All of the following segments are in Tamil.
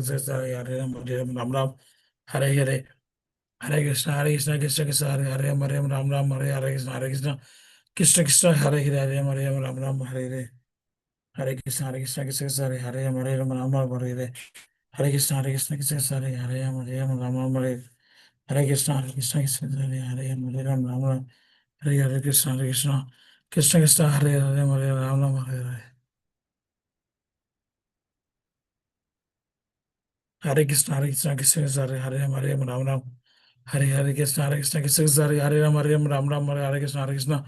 Krishna Hare Ram Hare Ram Ram Ram Hare Hare Hare Krishna Krishna Krishna Hare Hare Hare Ram Ram Ram Hare Krishna Krishna Krishna Hare Hare Hare Ram Hare Ram Ram Hare Hare Hare Krishna Krishna Krishna Hare Hare Ram Ram Ram Hare Hare Hare Krishna Krishna Krishna Hare Hare Ram Ram Ram Hare Hare Krishna Krishna Krishna Hare Hare Ram Ram Ram Hare Krishna Krishna Krishna Krishna Hare Hare Ram Ram Hare Hare Krishna Krishna Krishna Hare Hare Ram Ram Hare Krishna Krishna Krishna Hare Ram Ram Hare Krishna Krishna Krishna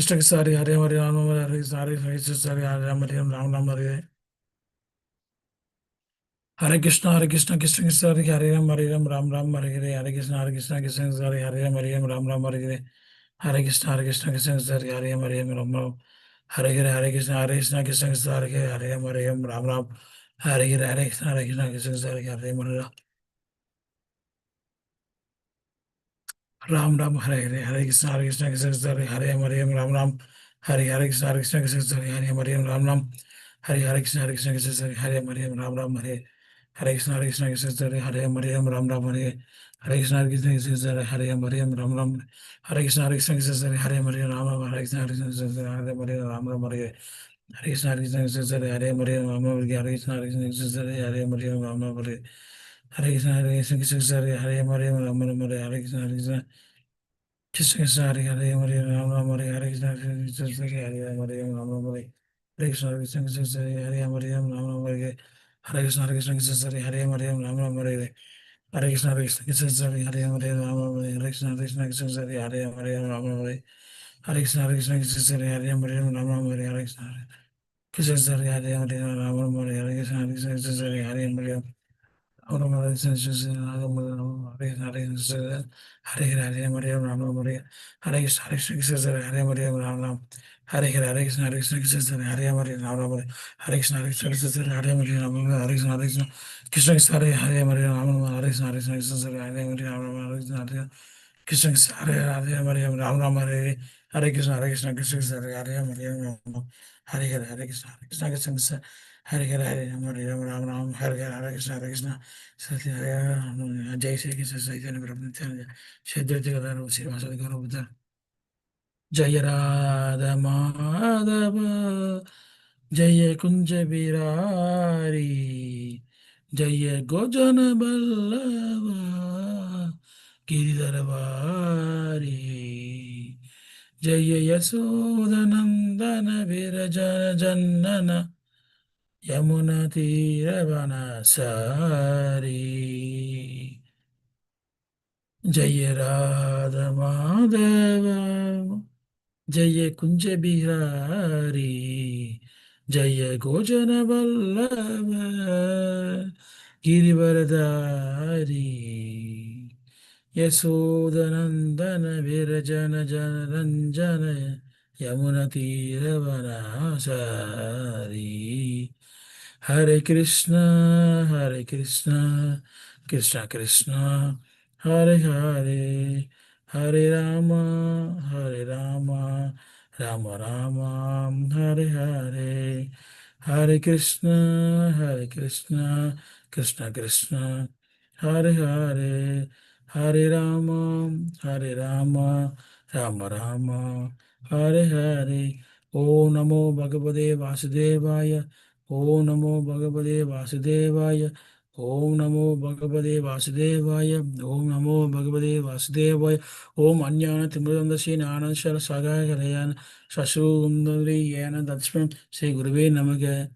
Hare Hare Ram Ram Hare Krishna Krishna Hare Ram Hare Hare Krishna Krishna Krishna Ram Ram Hare Hare Hare Krishna Krishna Hare Ram Ram Hare Hare Hare Krishna Krishna Hare Ram Ram Hare Krishna Krishna Hare Ram Ram Hare Hare Krishna Krishna Hare Ram Ram Hare Hare Hare Krishna Krishna Hare Ram Ram Hare Krishna Krishna Hare Ram Ram Hare Krishna Hare Ram Ram Hare Krishna Hare Ram Ram Hare Krishna Hare Ram Ram Hare Krishna Hare Ram Ram Hare Krishna Hare Ram Ram Hare Krishna Hare Ram Ram Hare Krishna Hare Ram Ram Hare Krishna Hare Ram Ram Hare Krishna Krishna Krishna Hare Hare Hare Ram Ram Hare Hare Krishna Krishna Hare Ram Ram Hare Hare Krishna Krishna Hare Ram Ram Hare Hare Krishna Krishna Hare Ram Ram Hare Hare Krishna Krishna Hare Ram Ram Hare Hare Krishna Krishna Hare Ram Ram Hare Hare Krishna Krishna Hare Ram Ram Hare Hare Krishna Hare Ram Ram Hare Hare Krishna Krishna Hare Ram Ram Hare Krishna जय श्री कृष्ण चैतन्य प्रभु नित्यानंद श्री अद्वैत गदाधर श्रीवासादि गौरभक्तों जय राधा माधव जय कुंज बिहारी जय गोजन बल्लभ गिरिधर वारी जय यशोदनंदन विरजन जनन यमुना तीरवनचारी जय राधा माधव जय कुंज बिहारी जय गोजन वल्लभ गिरिवरधारी यशोदनंदन विरजन जनरंजन Yamuna तीरवनचारी Hare Krishna, Krishna Krishna, Hare Hare, Hare Rama, Rama Rama, Hare Hare, Hare Krishna, Krishna Krishna, Hare Hare, Hare Rama, Rama Rama, Hare Hare. Om Namo Bhagavate Vasudevaya. Om Namo Bhagavate Vasudevaya. Om Namo Bhagavate Vasudevaya. Om Namo Bhagavate Vasudevaya. Om Anyana Timurandasi Nananshara Sagarayan Sasundari Yana Datsman Sri Guruve Namaga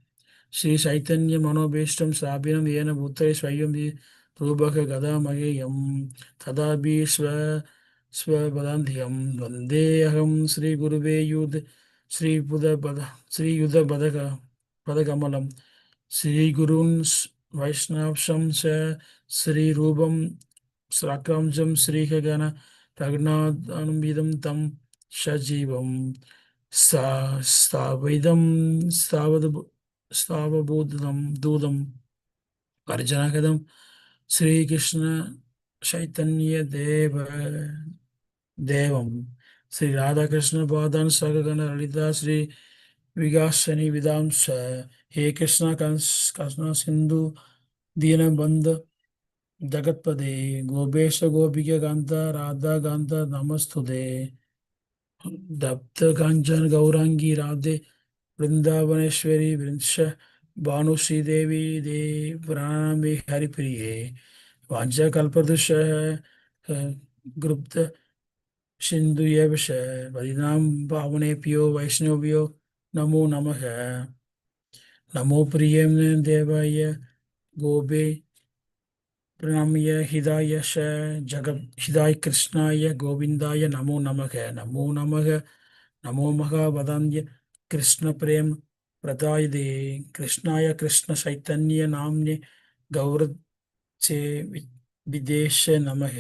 Sri Chaitanya Manobhishtam Sabhinam Yena Bhutare Swayam Rubaka Gadamaye Tadabi Svabadandhyam Vandeham Sri Guruve Yud Sri Buddha Bada Sri Yuddha Badaka Padakamalam Sri Gurun Vaishnavsham Sri Rubam Srakramjam Sri Kagana Ragnadhanvidam Tam Shajivam Stavidam Stavabodham Dudam Arjanakadam Sri Krishna Chaitanya Devam Sri Radha Krishna Badan Sagagana Lalita Sri Vigashani Vidamsa He Krishna Krishna Sindhu Deenbandhu जगत्पदे Gopesh गोपिका कांता राधा कांता नमस्तुते दत्त कांचन गौरांगी राधे वृंदावनेश्वरी वृंश भानुश्री देवी दे प्रणामी हरिप्रिये वाञ्छाकल्पतरुष गुप्त सिंधु यवश वदिनां पावनेभ्यो वैष्णवभ्यो नमो नमः नमो प्रियं देवाय गोपे प्रणम्य हिदाय श जगत हिदाय कृष्णाय गोविंदाय नमो नमः नमो नमः नमो महावदन्य कृष्ण प्रेम प्रदायदे कृष्णाय कृष्ण चैतन्य नाम्ने गौरचे विदेश नमः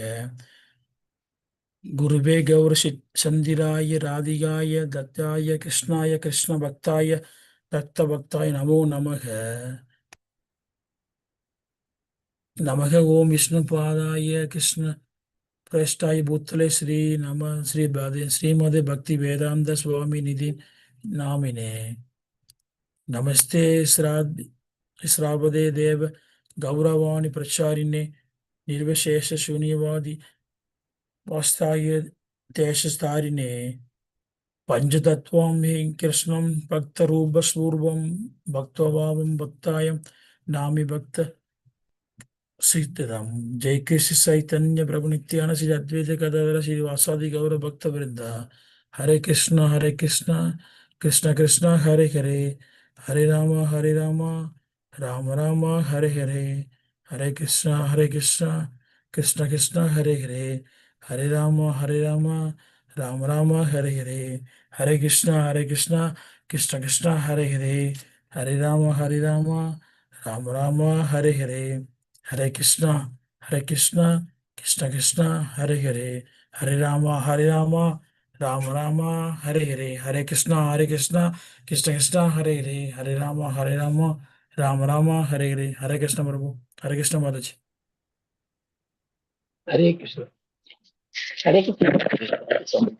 गुरुवे गौर चंदिराय राधिकाय दत्ताय कृष्णाय कृष्ण भक्ताय दत्त भक्ताय नमो नमः नमः ओम विष्णुपादाय कृष्ण प्रेष्ठाय भूतले श्री नम श्रीमदे भक्ति वेदांत स्वामी निधि नामिने नमस्ते श्रावदे देव गौरवाणी प्रचारिणे निर्विशेष शून्यवादी वास्ताय देशस्तारिणे पंचतत्वां हि कृष्णं भक्तरूपस्वरूपं भक्तभावं भक्तायं नामि भक्त सीतराम जय कृष्ण चैतन्य प्रभु नित्यानंद श्री अद्वैत गदाधर श्रीवासादि गौर भक्त वृंद हरे कृष्ण कृष्ण कृष्ण हरे हरे हरे राम राम राम हरे हरे हरे कृष्ण कृष्ण कृष्ण हरे राम राम राम हरे हरे हरे कृष्ण कृष्ण कृष्ण हरे राम राम राम हरे हरे हरे कृष्णा कृष्ण कृष्ण हरे राम राम राम हरे हरे कृष्णा कृष्ण कृष्ण हरे राम राम राम हरे कृष्ण प्रभु हरे कृष्ण माता जी हरे कृष्ण हरे कृष्ण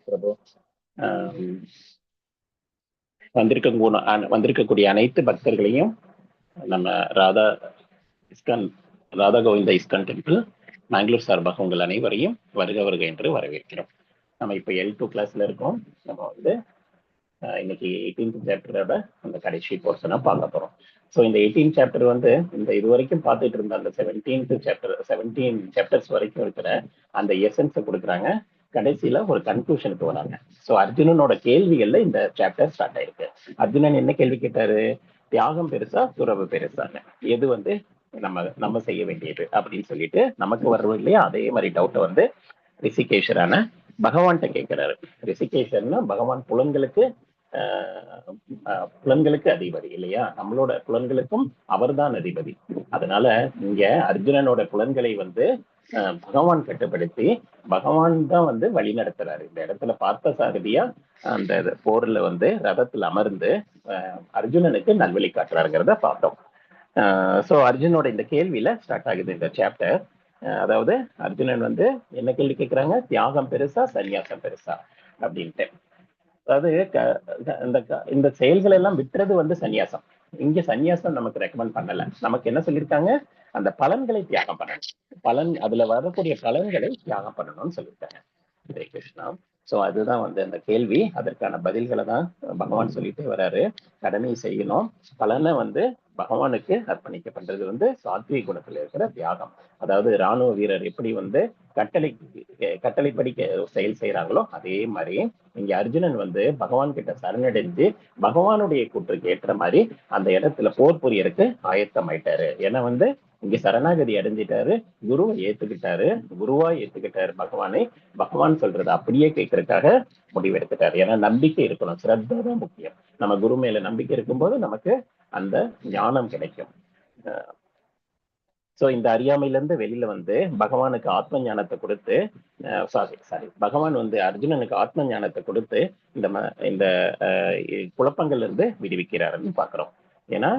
प्रभु வந்திருக்கக்கூடிய அனைத்து பக்தர்களையும் நம்ம ராதா கோவிந்த இஸ்கான் டெம்பிள் மேங்களூர் சார்பாக உங்கள் அனைவரையும் வருக என்று வரவேற்கிறோம். நம்ம இப்போ L2 கிளாஸ்ல இருக்கோம். நம்ம வந்து இன்னைக்கு 18th சாப்டரோட அந்த கடைசி போர்ஷனை பார்க்க போறோம். ஸோ இந்த 18 சாப்டர் வந்து இந்த இது வரைக்கும் பார்த்துட்டு இருந்த அந்த 17 சாப்டர்ஸ் வரைக்கும் இருக்கிற அந்த எசன்ஸை கொடுக்குறாங்க. கடைசியில ஒரு கன்க்ளூஷனுக்கு வராங்க. ஸோ அர்ஜுனனோட கேள்விகள்ல இந்த சாப்டர் ஸ்டார்ட் ஆயிருக்கு. அர்ஜுனன் என்ன கேள்வி கேட்டாரு? தியாகம் பெருசா துறவு பெருசான்னு, எது வந்து நம்ம செய்ய வேண்டியது அப்படின்னு சொல்லிட்டு நமக்கு வர்றது இல்லையா, அதே மாதிரி டவுட்டை வந்து ரிஷிகேஷரான பகவான்கிட்ட கேட்கிறாரு. ரிஷிகேஷர்னா பகவான் புலன்களுக்கு அதிபதி இல்லையா, நம்மளோட புலன்களுக்கும் அவர்தான் அதிபதி. அதனால இங்க அர்ஜுனனோட புலன்களை வந்து பகவான் கட்டுப்படுத்தி பகவான் தான் வந்து வழி நடத்துறாரு. இந்த இடத்துல பார்த்த சாரதியா அந்த போர்ல வந்து ரதத்தில் அமர்ந்து அர்ஜுனனுக்கு நல்வழி காட்டுறாருங்கிறத பார்த்தோம். ஸோ அர்ஜுனோட இந்த கேள்வியில ஸ்டார்ட் ஆகுது இந்த சாப்டர். அதாவது அர்ஜுனன் வந்து என்ன கேள்வி கேட்கிறாங்க? தியாகம் பெருசா சன்னியாசம் பெருசா அப்படின்ட்டு. அதாவது இந்த செயல்கள் எல்லாம் விட்டுறது வந்து சன்னியாசம். இங்க சன்னியாசம் நமக்கு ரெக்கமெண்ட் பண்ணல. நமக்கு என்ன சொல்லியிருக்காங்க? அந்த பலன்களை தியாகம் பண்ணணும், அதுல வரக்கூடிய பலன்களை தியாகம் பண்ணணும்னு சொல்லியிருக்காங்க. ஹரே கிருஷ்ணா. ஸோ அதுதான் வந்து அந்த கேள்வி. அதற்கான பதில்களை தான் பகவான் சொல்லிட்டே வர்றாரு. கடமை செய்யணும், பலனை வந்து பகவானுக்கு அர்ப்பணிக்க பண்றது வந்து சாத்விக குணத்துல இருக்கிற தியாகம். அதாவது ராணுவ வீரர் எப்படி வந்து கட்டளைப்படி செயல் செய்யறாங்களோ அதே மாதிரி இங்க அர்ஜுனன் வந்து பகவான் கிட்ட சரணடைந்து பகவானுடைய கூற்றுக்கு ஏற்ற மாதிரி அந்த இடத்துல போர் புரியறதுக்கு ஆயத்தமாயிட்டாரு. ஏன்னா வந்து இங்க சரணாகதி அடைஞ்சிட்டாரு, குருவை குருவா ஏத்துக்கிட்டாரு பகவானை. பகவான் சொல்றது அப்படியே கேட்கறதுக்காக முடிவெடுத்துட்டாரு. ஏன்னா நம்பிக்கை இருக்கணும், சிரத்தா தான் முக்கியம். நம்ம குரு மேல நம்பிக்கை இருக்கும்போது நமக்கு அந்த ஞானம் கிடைக்கும். சோ இந்த அறியாமையிலிருந்து வெளியில வந்து பகவானுக்கு ஆத்ம ஞானத்தை கொடுத்து பகவான் வந்து அர்ஜுனனுக்கு ஆத்ம ஞானத்தை கொடுத்து இந்த குழப்பங்கள்ல இருந்து விடுவிக்கிறாருன்னு பாக்குறோம். ஏன்னா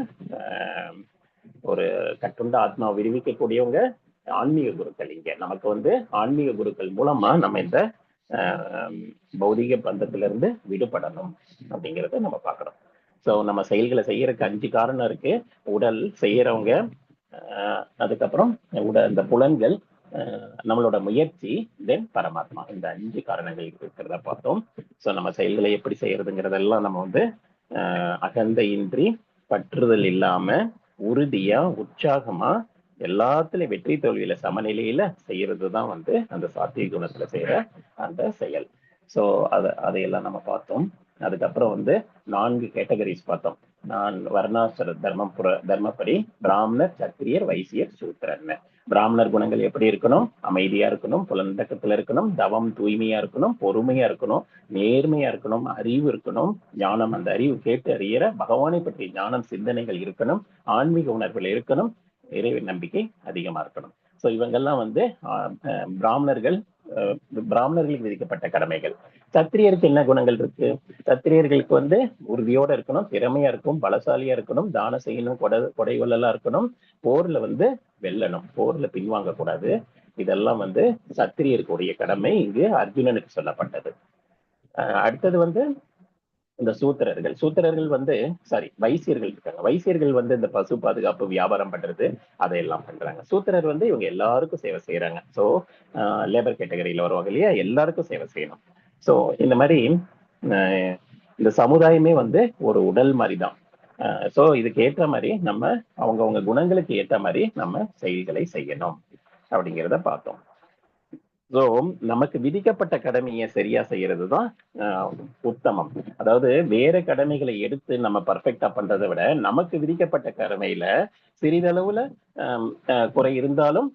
ஒரு கட்டுண்ட ஆத்மா விடுவிக்கக்கூடியவங்க ஆன்மீக குருக்கள். இங்க நமக்கு வந்து ஆன்மீக குருக்கள் மூலமா நம்ம இந்த பௌதிக பந்தத்துல இருந்து விடுபடணும் அப்படிங்கிறத நம்ம பாக்குறோம். சோ நம்ம செயல்களை செய்யறதுக்கு 5 காரணம் இருக்கு. உடல் செய்யறவங்க, அதுக்கப்புறம் இந்த புலன்கள், நம்மளோட முயற்சி, தென் பரமாத்மா. இந்த 5 காரணங்கள் இருக்கிறத பார்த்தோம். ஸோ நம்ம செயல்களை எப்படி செய்யறதுங்கிறதெல்லாம் நம்ம வந்து அகந்தையின்றி, பற்றுதல் இல்லாம, உறுதியா, உற்சாகமா, எல்லாத்துலயும் வெற்றி தோல்வியில சமநிலையில செய்யறதுதான் வந்து அந்த சாத்விக குணத்துல செய்யற அந்த செயல். ஸோ அதையெல்லாம் நம்ம பார்த்தோம். அதுக்கப்புறம் வந்து 4 கேட்டகரிஸ் பார்த்தோம். நான் வர்ணாசிர தர்மப்படி பிராமணர், சத்திரியர், வைசியர், சூத்திரன். பிராமணர் குணங்கள் எப்படி இருக்கணும்? அமைதியா இருக்கணும், புலந்தக்கத்துல இருக்கணும், தவம் தூய்மையா இருக்கணும், பொறுமையா இருக்கணும், நேர்மையா இருக்கணும், அறிவு இருக்கணும், ஞானம், அந்த அறிவு கேட்டு அறியற பகவானை பற்றிய ஞானம் சிந்தனைகள் இருக்கணும், ஆன்மீக உணர்வுகள் இருக்கணும், இறைவன் நம்பிக்கை அதிகமா இருக்கணும். ஸோ இவங்கெல்லாம் வந்து பிராமணர்களுக்கு விதிக்கப்பட்ட கடமைகள். சத்திரியருக்கு என்ன குணங்கள் இருக்கு? சத்திரியர்களுக்கு வந்து உறுதியோட இருக்கணும், திறமையா இருக்கும், பலசாலியா இருக்கணும், தானம் செய்யணும், கொடை கொள்ளலா இருக்கணும், போர்ல வந்து வெல்லணும், போர்ல பின்வாங்க கூடாது. இதெல்லாம் வந்து சத்திரியருக்குடைய கடமை இங்கு அர்ஜுனனுக்கு சொல்லப்பட்டது. அடுத்தது வந்து இந்த சூத்திரர்கள் வந்து வைசியர்கள் இருக்காங்க. வைசியர்கள் வந்து இந்த பசு பாதுகாப்பு, வியாபாரம் பண்றது, அதையெல்லாம் பண்றாங்க. சூத்திரர் வந்து இவங்க எல்லாருக்கும் சேவை செய்யறாங்க. ஸோ லேபர் கேட்டகரியில வருவாங்க இல்லையா, எல்லாருக்கும் சேவை செய்யணும். ஸோ இந்த மாதிரி இந்த சமுதாயமே வந்து ஒரு உடல் மாதிரிதான். ஸோ இதுக்கு ஏற்ற மாதிரி நம்ம அவங்கவுங்க குணங்களுக்கு ஏற்ற மாதிரி நம்ம செயல்களை செய்யணும் அப்படிங்கிறத பார்த்தோம். ஸோ நமக்கு விதிக்கப்பட்ட கடமையை சரியா செய்யறதுதான் உத்தமம். அதாவது வேற கடமைகளை எடுத்து நம்ம பர்ஃபெக்டா பண்றதை விட நமக்கு விதிக்கப்பட்ட கடமையில சிறிதளவுல குறை இருந்தாலும்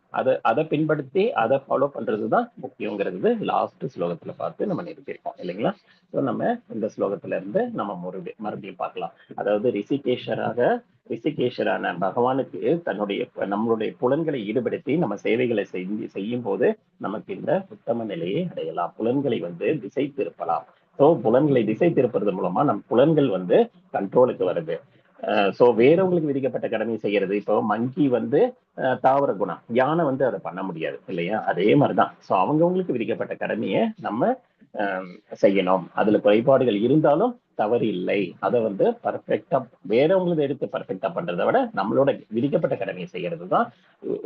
அதை பின்படுத்தி அதை ஃபாலோ பண்றதுதான் முக்கியங்கிறது லாஸ்ட் ஸ்லோகத்துல பார்த்து நம்ம நிறுத்திருக்கோம் இல்லைங்களா? ஸோ நம்ம இந்த ஸ்லோகத்துல இருந்து நம்ம மறுபடியும் பார்க்கலாம். அதாவது ரிஷிகேஷரான பகவானுக்கு நம்மளுடைய புலன்களை ஈடுபடுத்தி நம்ம சேவைகளை செய்யும் போது நமக்கு இந்த உத்தம நிலையை அடையலாம். புலன்களை வந்து திசை திருப்பலாம். ஸோ புலன்களை திசை திருப்புறது மூலமா நம் புலன்கள் வந்து கண்ட்ரோலுக்கு வருது. ஸோ வேறவங்களுக்கு விதிக்கப்பட்ட கடமை செய்யறது. இப்போ மங்கி வந்து தாவர குணம், யானை வந்து அதை பண்ண முடியாது இல்லையா? அதே மாதிரிதான். ஸோ அவங்கவுங்களுக்கு விதிக்கப்பட்ட கடமையை நம்ம செய்யணும். அதுல குறைபாடுகள் இருந்தாலும் தவறு இல்லை. அதை வந்து பர்ஃபெக்டா வேறவங்களுக்கு எடுத்து பர்ஃபெக்டா பண்றதை விட நம்மளோட விதிக்கப்பட்ட கடமையை செய்யறதுதான்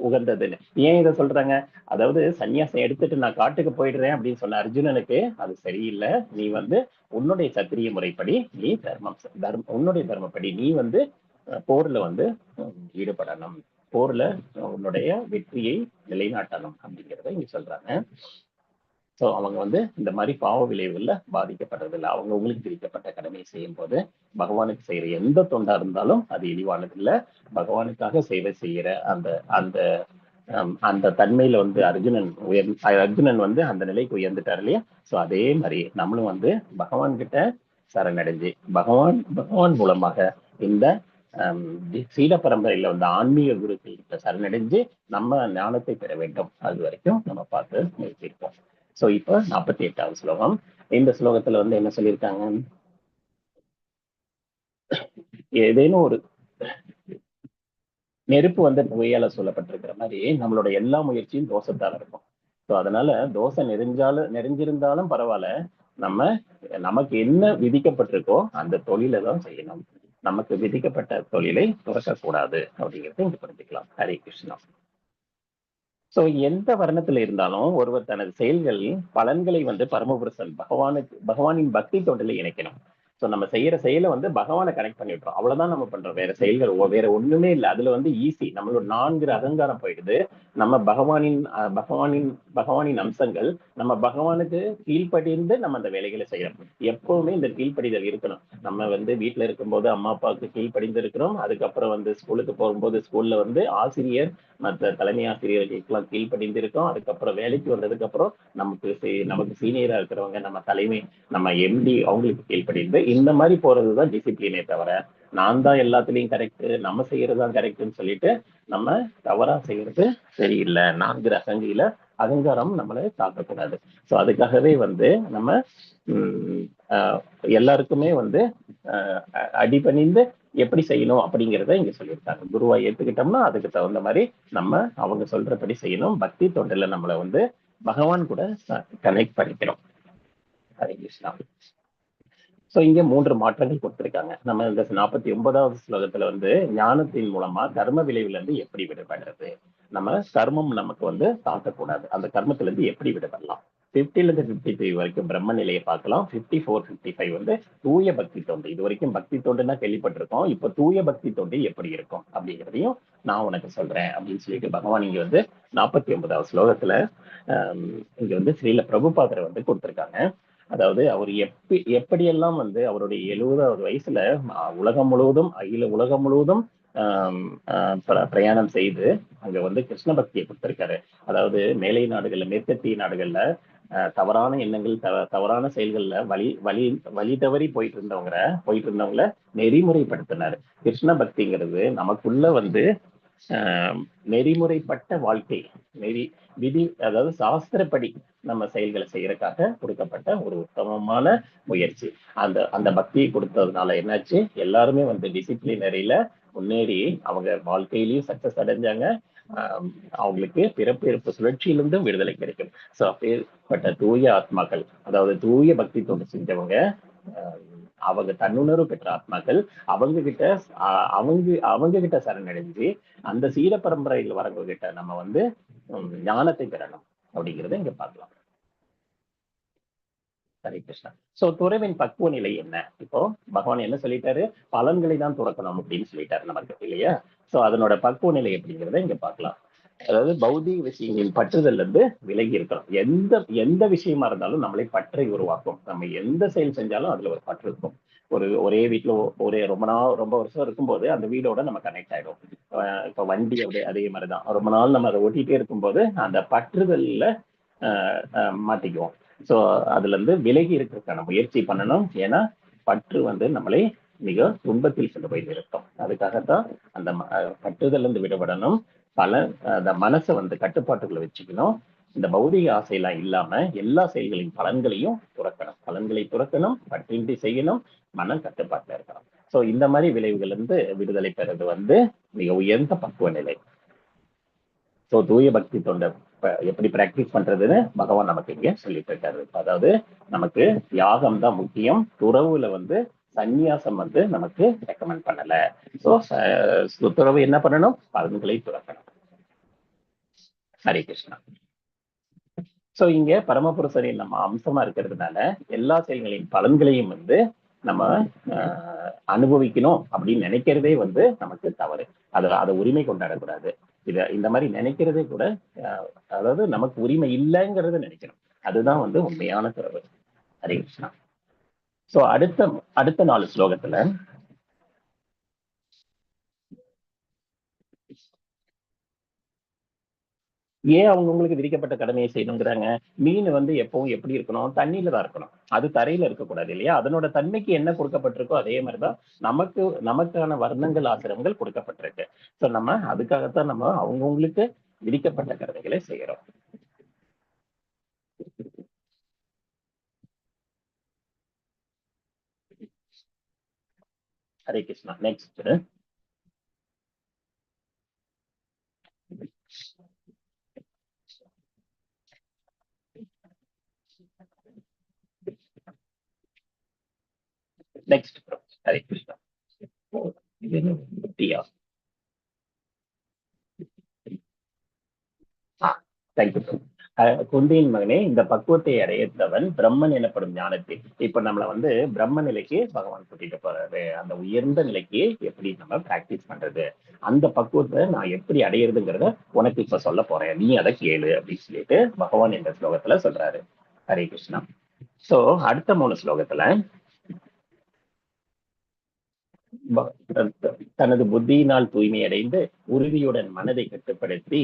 உகந்ததுன்னு. ஏன் இதை சொல்றாங்க? அதாவது சன்னியாசம் எடுத்துட்டு நான் காட்டுக்கு போயிடுறேன் அப்படின்னு சொன்ன அர்ஜுனனுக்கு அது சரியில்லை. நீ வந்து உன்னுடைய சத்திரிய முறைப்படி நீ உன்னுடைய தர்மப்படி நீ வந்து போர்ல வந்து ஈடுபடணும், போர்ல உன்னுடைய வெற்றியை நிலைநாட்டணும் அப்படிங்கிறத இங்க சொல்றாங்க. ஸோ அவங்க வந்து இந்த மாதிரி பாவ விளைவுகள்ல பாதிக்கப்படுறதில்லை. அவங்க உங்களுக்கு விதிக்கப்பட்ட கடமையை செய்யும் போது பகவானுக்கு செய்யற எந்த தொண்டா இருந்தாலும் அது இழிவானது இல்லை. பகவானுக்காக சேவை செய்யற அந்த அந்த அந்த தன்மையில வந்து அர்ஜுனன் வந்து அந்த நிலைக்கு உயர்ந்துட்டார் இல்லையா? ஸோ அதே மாதிரி நம்மளும் வந்து பகவான் கிட்ட சரணடைஞ்சு பகவான் மூலமாக இந்த சீட பரம்பரையில வந்து ஆன்மீக குருக்கள் கிட்ட சரணடைஞ்சு நம்ம ஞானத்தை பெற வேண்டும். அது வரைக்கும் நம்ம பார்த்து நிறுத்திருக்கோம். ஸோ இப்போ 48வது ஸ்லோகம். இந்த ஸ்லோகத்துல வந்து என்ன சொல்லியிருக்காங்க? ஏதேனும் ஒரு நெருப்பு வந்து புகையால சொல்லப்பட்டிருக்கிற மாதிரி நம்மளோட எல்லா முயற்சியும் தோஷத்தால இருக்கும். ஸோ அதனால தோசை நெறிஞ்சிருந்தாலும் பரவாயில்ல, நமக்கு என்ன விதிக்கப்பட்டிருக்கோ அந்த தொழிலை தான் செய்யணும். நமக்கு விதிக்கப்பட்ட தொழிலை துறக்கக்கூடாது அப்படிங்கிறத இங்க புரிஞ்சுக்கலாம். ஹரே கிருஷ்ணா. சோ எந்த வர்ணத்துல இருந்தாலும் ஒருவர் தனது செயல்களில் பலன்களை வந்து பரமபுருஷன் பகவானின் பக்தி தொண்டில இணைக்கணும். சோ நம்ம செய்யற செயலை வந்து பகவானை கனெக்ட் பண்ணி விட்டுறோம், அவ்வளவுதான் நம்ம பண்றோம். வேற செயல்கள் வேற ஒண்ணுமே இல்லை. அதுல வந்து ஈஸி நம்மளோட 4 அகங்காரம் போயிடுது. நம்ம பகவானின் அம்சங்கள், நம்ம பகவானுக்கு கீழ்ப்படிந்து நம்ம அந்த வேலைகளை செய்யறோம். எப்பவுமே இந்த கீழ்ப்படிதல் இருக்கணும். நம்ம வந்து வீட்டுல இருக்கும்போது அம்மா அப்பாவுக்கு கீழ்ப்படிந்து இருக்கிறோம். அதுக்கப்புறம் வந்து ஸ்கூலுக்கு போகும்போது ஸ்கூல்ல வந்து ஆசிரியர் மற்ற தலைமை ஆசிரியர்களுக்கெல்லாம் கீழ்ப்படிந்து இருக்கோம். அதுக்கப்புறம் வேலைக்கு வந்ததுக்கு அப்புறம் நமக்கு சீனியரா இருக்கிறவங்க, நம்ம எம்டி அவங்களுக்கு கீழ்ப்படிந்து இந்த மாதிரி போறதுதான் டிசிப்ளினே தவிர நான் தான் எல்லாத்துலயும் கரெக்ட், நம்ம செய்யறதுதான் கரெக்ட்னு சொல்லிட்டு நம்ம தவறா செய்யறது சரியில்லை. 4 அகங்காரம் நம்மளை தாக்கக்கூடாது. ஸோ அதுக்காகவே வந்து நம்ம எல்லாருக்குமே வந்து அடிபணிந்து எப்படி செய்யணும் அப்படிங்கிறத இங்க சொல்லியிருக்காங்க. குருவா ஏத்துக்கிட்டோம்னா அதுக்கு தகுந்த மாதிரி நம்ம அவங்க சொல்றபடி செய்யணும். பக்தி தொண்டில நம்மளை வந்து பகவான் கூட கனெக்ட் பண்ணிக்கிறோம். ஹரே கிருஷ்ணா. சோ இங்க 3 மாற்றங்கள் கொடுத்திருக்காங்க. நம்ம இந்த 49வது ஸ்லோகத்துல வந்து ஞானத்தின் மூலமா கர்ம விளைவுல இருந்து எப்படி விடுபடுறது, நம்ம கர்மம் நமக்கு வந்து தாக்கக்கூடாது, அந்த கர்மத்துல இருந்து எப்படி விடுபடலாம். 50ல இருந்து 53 வரைக்கும் பிரம்ம நிலையை பார்க்கலாம். 54 55 வந்து தூய பக்தி தொண்டு. இது வரைக்கும் பக்தி தொண்டுன்னா கேள்விப்பட்டிருக்கோம். இப்ப தூய பக்தி தொண்டு எப்படி இருக்கும் அப்படிங்கிறதையும் நான் உனக்கு சொல்றேன் அப்படின்னு சொல்லிட்டு பகவான் இங்க வந்து 49வது ஸ்லோகத்துல இங்க வந்து ஸ்ரீல பிரபுபாதரை வந்து கொடுத்திருக்காங்க. அதாவது அவர் எப்படியெல்லாம் வந்து அவருடைய 70வது வயசுல உலகம் முழுவதும் உலகம் முழுவதும் பிரயாணம் செய்து அங்க வந்து கிருஷ்ண பக்தியை கொடுத்திருக்காரு. அதாவது மேலை நாடுகள்ல, மேற்கத்திய நாடுகள்ல தவறான எண்ணங்கள், தவறான செயல்கள்ல வழி தவறி போயிட்டு இருந்தவங்கள நெறிமுறைப்படுத்தினாரு. கிருஷ்ண பக்திங்கிறது நமக்குள்ள வந்து நெறிமுறைப்பட்ட வாழ்க்கை, விதி, அதாவது சாஸ்திரப்படி நம்ம செயல்களை செய்யறதுக்காக கொடுக்கப்பட்ட ஒரு உத்தமமான முயற்சி. அந்த பக்தியை கொடுத்ததுனால என்னாச்சு, எல்லாருமே வந்து டிசிப்ளினரியில முன்னேறி அவங்க வாழ்க்கையிலயும் சக்சஸ் அடைஞ்சாங்க. அவங்களுக்கு பிறப்பு இறப்பு சுழற்சியிலிருந்தும் விடுதலை கிடைக்கும். சோ அப்பேற்பட்ட தூய ஆத்மாக்கள், அதாவது தூய பக்தி தொண்டு செஞ்சவங்க, அவங்க தன்னுணர்வு பெற்ற ஆத்மாக்கள், அவங்க கிட்ட சரணடைஞ்சு அந்த சீர பரம்பரையில் வரவங்க கிட்ட நம்ம வந்து ஞானத்தை பெறணும் அப்படிங்கிறத இங்க பார்க்கலாம். ஹரே கிருஷ்ணா. சோ துறவின் பக்குவ நிலை என்ன? இப்போ பகவான் என்ன சொல்லிட்டாரு, பலன்களை தான் துறக்கணும் அப்படின்னு சொல்லிட்டாரு நமக்கு, இல்லையா? சோ அதனோட பக்குவ நிலை எப்படிங்கிறத இங்க பார்க்கலாம். அதாவது பௌதிக விஷயங்களின் பற்றுதல் இருந்து விலகி இருக்கணும். எந்த விஷயமா இருந்தாலும் நம்மளை பற்றை உருவாக்கும். நம்ம எந்த செயல் செஞ்சாலும் அதுல ஒரு பற்று இருக்கும். ஒரே வீட்டுல ரொம்ப வருஷம் இருக்கும்போது அந்த வீடோட நம்ம கனெக்ட் ஆயிடும். இப்ப வண்டி அதே மாதிரிதான், ரொம்ப நாள் நம்ம அதை ஓட்டிகிட்டே இருக்கும்போது அந்த பற்றுதல்ல மாட்டிக்குவோம். சோ அதுல இருந்து விலகி இருக்கிறதுக்கான முயற்சி பண்ணணும். ஏன்னா பற்று வந்து நம்மளை மிக துன்பத்தில் கொண்டு போய் நிறுத்தும். அதுக்காகத்தான் அந்த பற்றுதல் இருந்து விடுபடணும். அந்த மனசை வந்து கட்டுப்பாட்டுக்குள்ள வச்சுக்கணும். இந்த பௌதிக ஆசையெல்லாம் இல்லாம எல்லா செயல்களின் பலன்களை துறக்கணும், பற்றின்றி செய்யணும், மனம் கட்டுப்பாட்டுல இருக்கணும். சோ இந்த மாதிரி விளைவுகள் இருந்து விடுதலை பெறது வந்து மிக உயர்ந்த பக்குவ நிலை. சோ தூய பக்தி தொண்டை எப்படி பிராக்டிஸ் பண்றதுன்னு பகவான் நமக்கு இங்க சொல்லிட்டு இருக்காரு. அதாவது நமக்கு யாகம் தான் முக்கியம், துறவுல வந்து சந்நியாசம் வந்து நமக்கு ரெக்கமெண்ட் பண்ணல. சோ துறவு என்ன பண்ணணும், பலன்களை துறக்கணும். ஹரே கிருஷ்ணா. சோ இங்க பரமபுருஷரின் நம்ம அம்சமா இருக்கிறதுனால எல்லா செயல்களின் பலன்களையும் வந்து நம்ம அனுபவிக்கணும் அப்படின்னு நினைக்கிறதே வந்து நமக்கு தவறு. அதை உரிமை கொண்டாடக்கூடாது. இந்த மாதிரி நினைக்கிறதே கூட, அதாவது நமக்கு உரிமை இல்லைங்கிறத நினைக்கணும். அதுதான் வந்து உண்மையான துறவு. ஹரே கிருஷ்ணா. சோ அடுத்த 4 ஸ்லோகத்துல ஏன் அவங்களுக்கு விதிக்கப்பட்ட கடமையை செய்யணுங்கிறாங்க. மீன் வந்து எப்பவும் எப்படி இருக்கணும், தண்ணியில தான் இருக்கணும், அது தரையில இருக்கக்கூடாது, இல்லையா? அதனோட தன்மைக்கு என்ன கொடுக்கப்பட்டிருக்கோ அதே மாதிரிதான் நமக்கான வர்ணங்கள், ஆசிரமங்கள் கொடுக்கப்பட்டிருக்கு. சோ நம்ம அதுக்காகத்தான் நம்ம அவங்கவுங்களுக்கு விதிக்கப்பட்ட கடமைகளை செய்யறோம். ஹரே கிருஷ்ணா. நெக்ஸ்ட் ஹரே கிருஷ்ணா. தேங்க்யூ. குந்தியின் மகனே, இந்த பக்குவத்தை அடையத்தவன் பிரம்மன் எனப்படும் ஞானத்தை. இப்ப நம்மள வந்து பிரம்ம நிலைக்கு பகவான் கூட்டிட்டு போறாரு. அந்த உயர்ந்த நிலைக்கு எப்படி நம்ம பிராக்டிஸ் பண்றது, அந்த பக்குவத்தை நான் எப்படி அடையிறதுங்கிறத உனக்கு இப்ப சொல்ல போறேன், நீ அதை கேளு அப்படின்னு சொல்லிட்டு பகவான் இந்த ஸ்லோகத்துல சொல்றாரு. ஹரே கிருஷ்ணா. சோ அடுத்த 3 ஸ்லோகத்துல தனது புத்தியினால் தூய்மை அடைந்து உறுதியுடன் மனதை கட்டுப்படுத்தி,